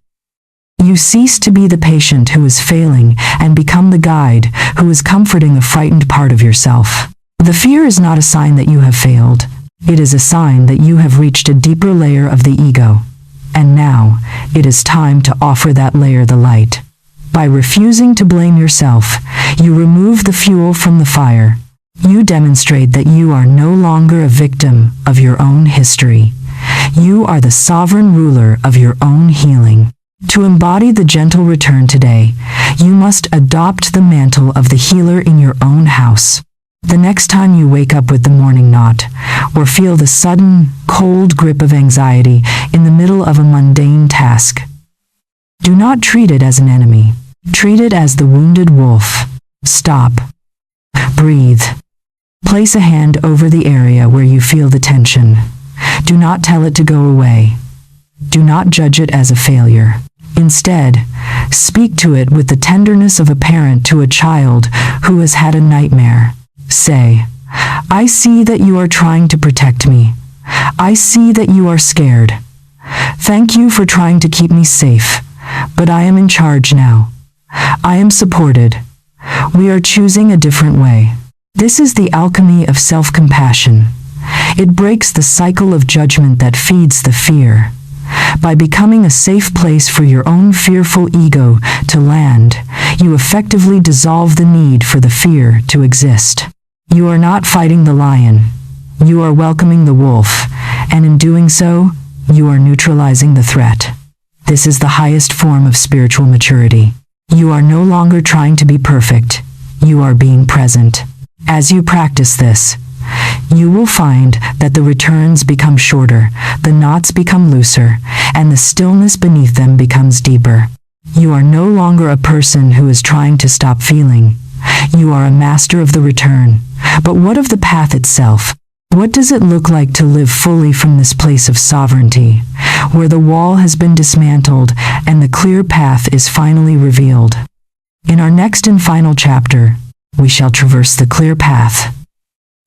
You cease to be the patient who is failing and become the guide who is comforting a frightened part of yourself. The fear is not a sign that you have failed. It is a sign that you have reached a deeper layer of the ego. And now, it is time to offer that layer the light. By refusing to blame yourself, you remove the fuel from the fire. You demonstrate that you are no longer a victim of your own history. You are the sovereign ruler of your own healing. To embody the gentle return today, you must adopt the mantle of the healer in your own house. The next time you wake up with the morning knot, or feel the sudden, cold grip of anxiety in the middle of a mundane task, do not treat it as an enemy. Treat it as the wounded wolf. Stop. Breathe. Place a hand over the area where you feel the tension. Do not tell it to go away. Do not judge it as a failure. Instead, speak to it with the tenderness of a parent to a child who has had a nightmare. Say, "I see that you are trying to protect me. I see that you are scared. Thank you for trying to keep me safe, but I am in charge now. I am supported. We are choosing a different way." This is the alchemy of self-compassion. It breaks the cycle of judgment that feeds the fear. By becoming a safe place for your own fearful ego to land, you effectively dissolve the need for the fear to exist. You are not fighting the lion. You are welcoming the wolf, and in doing so, you are neutralizing the threat. This is the highest form of spiritual maturity. You are no longer trying to be perfect. You are being present. As you practice this, you will find that the returns become shorter, the knots become looser, and the stillness beneath them becomes deeper. You are no longer a person who is trying to stop feeling. You are a master of the return. But what of the path itself? What does it look like to live fully from this place of sovereignty, where the wall has been dismantled and the clear path is finally revealed? In our next and final chapter, we shall traverse the clear path.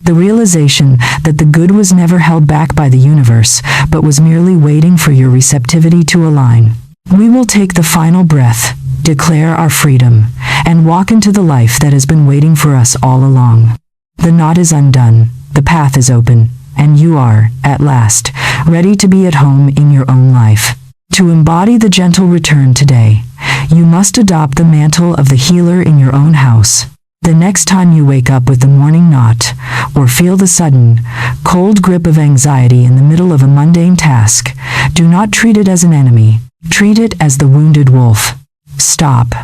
The realization that the good was never held back by the universe, but was merely waiting for your receptivity to align. We will take the final breath, declare our freedom, and walk into the life that has been waiting for us all along. The knot is undone, the path is open, and you are, at last, ready to be at home in your own life. To embody the gentle return today, you must adopt the mantle of the healer in your own house. The next time you wake up with the morning knot, or feel the sudden, cold grip of anxiety in the middle of a mundane task, do not treat it as an enemy. Treat it as the wounded wolf. Stop.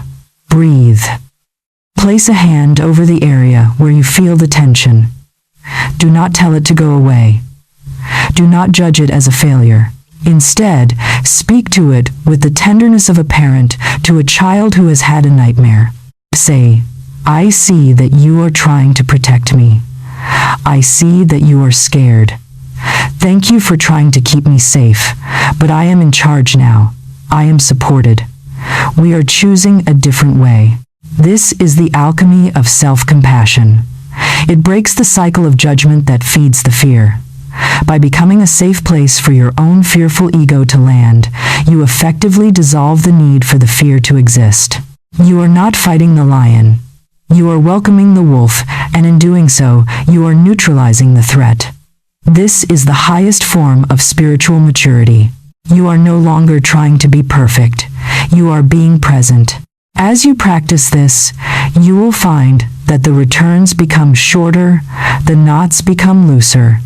Breathe. Place a hand over the area where you feel the tension. Do not tell it to go away. Do not judge it as a failure. Instead, speak to it with the tenderness of a parent to a child who has had a nightmare. Say, "I see that you are trying to protect me. I see that you are scared. Thank you for trying to keep me safe, but I am in charge now. I am supported. We are choosing a different way." This is the alchemy of self-compassion. It breaks the cycle of judgment that feeds the fear. By becoming a safe place for your own fearful ego to land, you effectively dissolve the need for the fear to exist. You are not fighting the lion. You are welcoming the wolf, and in doing so, you are neutralizing the threat. This is the highest form of spiritual maturity. You are no longer trying to be perfect. You are being present. As you practice this, you will find that the returns become shorter, the knots become looser,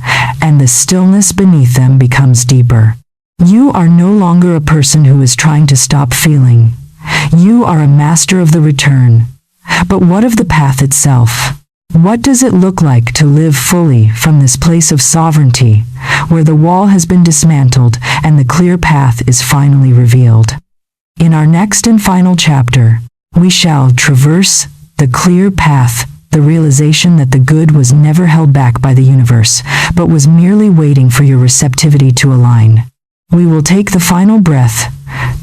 and the stillness beneath them becomes deeper. You are no longer a person who is trying to stop feeling. You are a master of the return. But what of the path itself? What does it look like to live fully from this place of sovereignty, where the wall has been dismantled and the clear path is finally revealed? In our next and final chapter, we shall traverse the clear path, the realization that the good was never held back by the universe, but was merely waiting for your receptivity to align. We will take the final breath,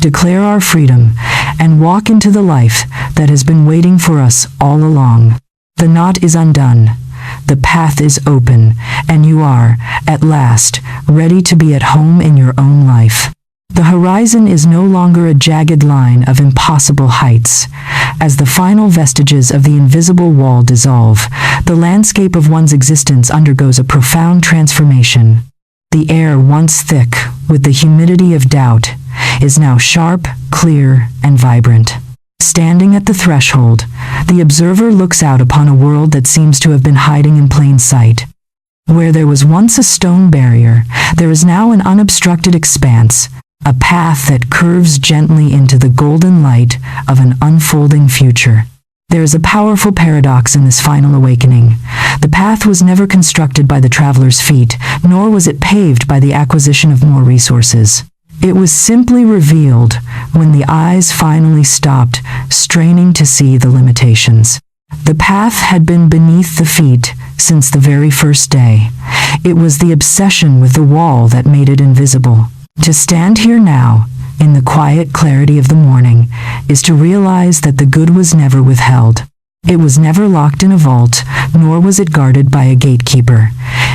declare our freedom, and walk into the life that has been waiting for us all along. The knot is undone, the path is open, and you are, at last, ready to be at home in your own life. The horizon is no longer a jagged line of impossible heights. As the final vestiges of the invisible wall dissolve, the landscape of one's existence undergoes a profound transformation. The air, once thick with the humidity of doubt, is now sharp, clear, and vibrant. Standing at the threshold, the observer looks out upon a world that seems to have been hiding in plain sight. Where there was once a stone barrier, there is now an unobstructed expanse, a path that curves gently into the golden light of an unfolding future. There is a powerful paradox in this final awakening. The path was never constructed by the traveler's feet, nor was it paved by the acquisition of more resources. It was simply revealed when the eyes finally stopped straining to see the limitations. The path had been beneath the feet since the very first day. It was the obsession with the wall that made it invisible. To stand here now, in the quiet clarity of the morning, is to realize that the good was never withheld. It was never locked in a vault, nor was it guarded by a gatekeeper.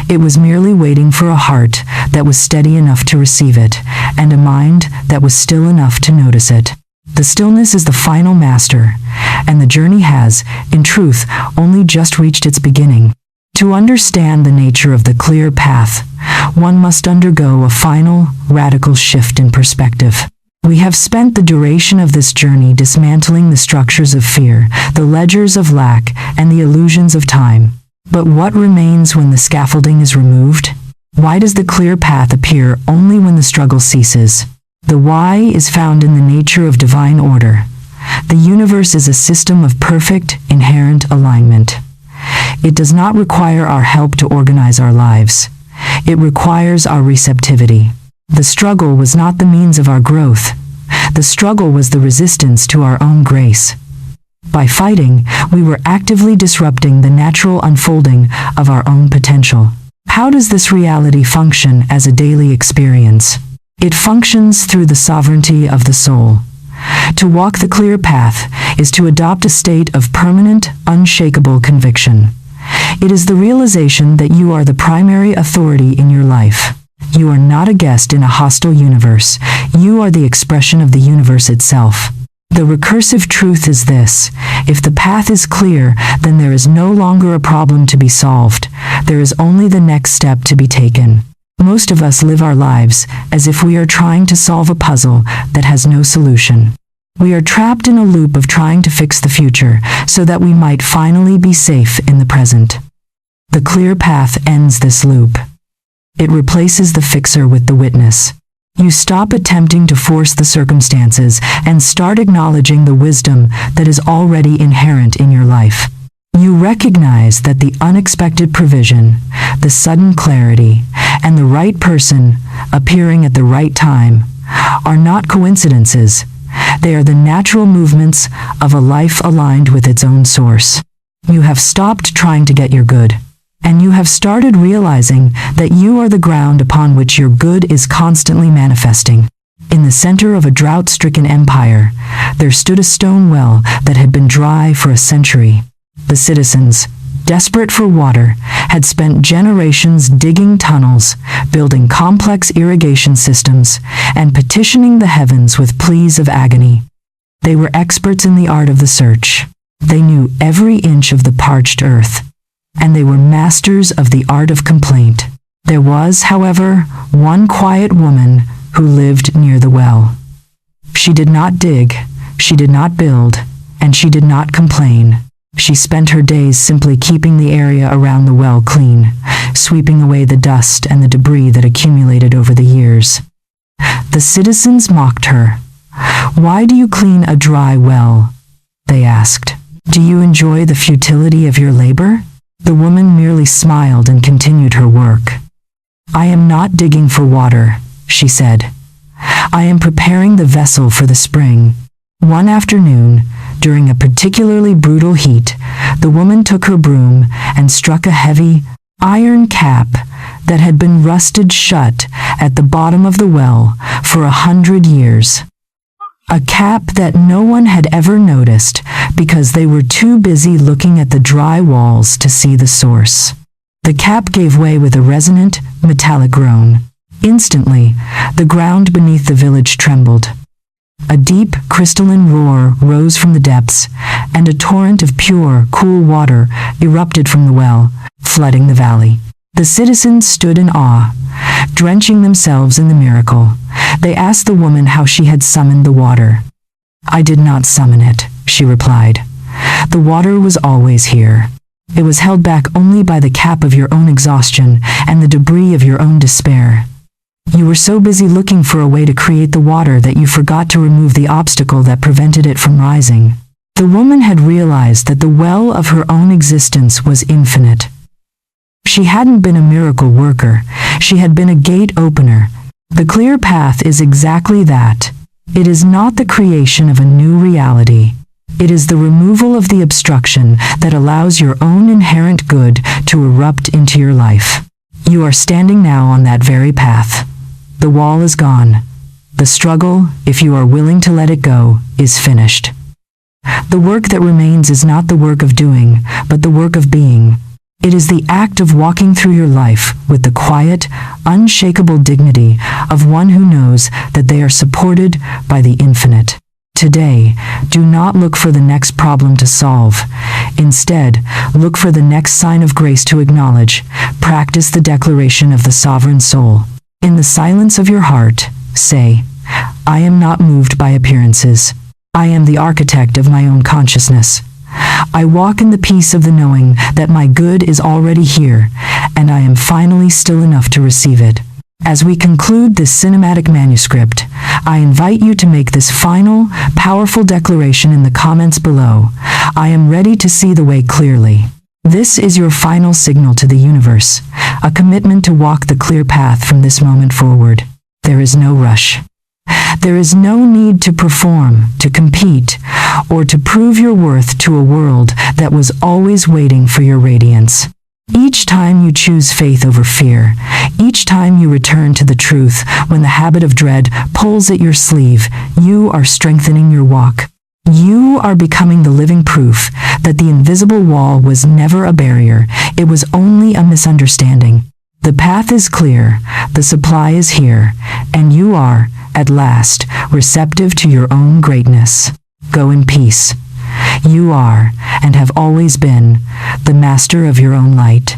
It was merely waiting for a heart that was steady enough to receive it, and a mind that was still enough to notice it. The stillness is the final master, and the journey has, in truth, only just reached its beginning. To understand the nature of the clear path, one must undergo a final, radical shift in perspective. We have spent the duration of this journey dismantling the structures of fear, the ledgers of lack, and the illusions of time. But what remains when the scaffolding is removed? Why does the clear path appear only when the struggle ceases? The why is found in the nature of divine order. The universe is a system of perfect, inherent alignment. It does not require our help to organize our lives. It requires our receptivity. The struggle was not the means of our growth. The struggle was the resistance to our own grace. By fighting, we were actively disrupting the natural unfolding of our own potential. How does this reality function as a daily experience? It functions through the sovereignty of the soul. To walk the clear path is to adopt a state of permanent, unshakable conviction. It is the realization that you are the primary authority in your life. You are not a guest in a hostile universe. You are the expression of the universe itself. The recursive truth is this: if the path is clear, then there is no longer a problem to be solved. There is only the next step to be taken. Most of us live our lives as if we are trying to solve a puzzle that has no solution. We are trapped in a loop of trying to fix the future so that we might finally be safe in the present. The clear path ends this loop. It replaces the fixer with the witness. You stop attempting to force the circumstances and start acknowledging the wisdom that is already inherent in your life. You recognize that the unexpected provision, the sudden clarity, and the right person appearing at the right time are not coincidences. They are the natural movements of a life aligned with its own source. You have stopped trying to get your good, and you have started realizing that you are the ground upon which your good is constantly manifesting. In the center of a drought-stricken empire, there stood a stone well that had been dry for a century. The citizens, desperate for water, had spent generations digging tunnels, building complex irrigation systems, and petitioning the heavens with pleas of agony. They were experts in the art of the search. They knew every inch of the parched earth, and they were masters of the art of complaint. There was, however, one quiet woman who lived near the well. She did not dig, she did not build, and she did not complain. She spent her days simply keeping the area around the well clean, sweeping away the dust and the debris that accumulated over the years. The citizens mocked her. "Why do you clean a dry well?" they asked. "Do you enjoy the futility of your labor?" The woman merely smiled and continued her work. "I am not digging for water," she said. "I am preparing the vessel for the spring." One afternoon, during a particularly brutal heat, the woman took her broom and struck a heavy, iron cap that had been rusted shut at the bottom of the well for 100 years. A cap that no one had ever noticed because they were too busy looking at the dry walls to see the source. The cap gave way with a resonant, metallic groan. Instantly, the ground beneath the village trembled. A deep, crystalline roar rose from the depths, and a torrent of pure, cool water erupted from the well, flooding the valley. The citizens stood in awe, drenching themselves in the miracle. They asked the woman how she had summoned the water. "I did not summon it," she replied. "The water was always here. It was held back only by the cap of your own exhaustion and the debris of your own despair. You were so busy looking for a way to create the water that you forgot to remove the obstacle that prevented it from rising." The woman had realized that the well of her own existence was infinite. She hadn't been a miracle worker, she had been a gate opener. The clear path is exactly that. It is not the creation of a new reality. It is the removal of the obstruction that allows your own inherent good to erupt into your life. You are standing now on that very path. The wall is gone. The struggle, if you are willing to let it go, is finished. The work that remains is not the work of doing, but the work of being. It is the act of walking through your life with the quiet, unshakable dignity of one who knows that they are supported by the infinite. Today, do not look for the next problem to solve. Instead, look for the next sign of grace to acknowledge. Practice the declaration of the sovereign soul. In the silence of your heart, say, "I am not moved by appearances. I am the architect of my own consciousness. I walk in the peace of the knowing that my good is already here, and I am finally still enough to receive it." As we conclude this cinematic manuscript, I invite you to make this final, powerful declaration in the comments below. I am ready to see the way clearly. This is your final signal to the universe, a commitment to walk the clear path from this moment forward. There is no rush. There is no need to perform, to compete, or to prove your worth to a world that was always waiting for your radiance. Each time you choose faith over fear, each time you return to the truth when the habit of dread pulls at your sleeve, you are strengthening your walk. You are becoming the living proof that the invisible wall was never a barrier, it was only a misunderstanding. The path is clear, the supply is here, and you are, at last, receptive to your own greatness. Go in peace. You are, and have always been, the master of your own light.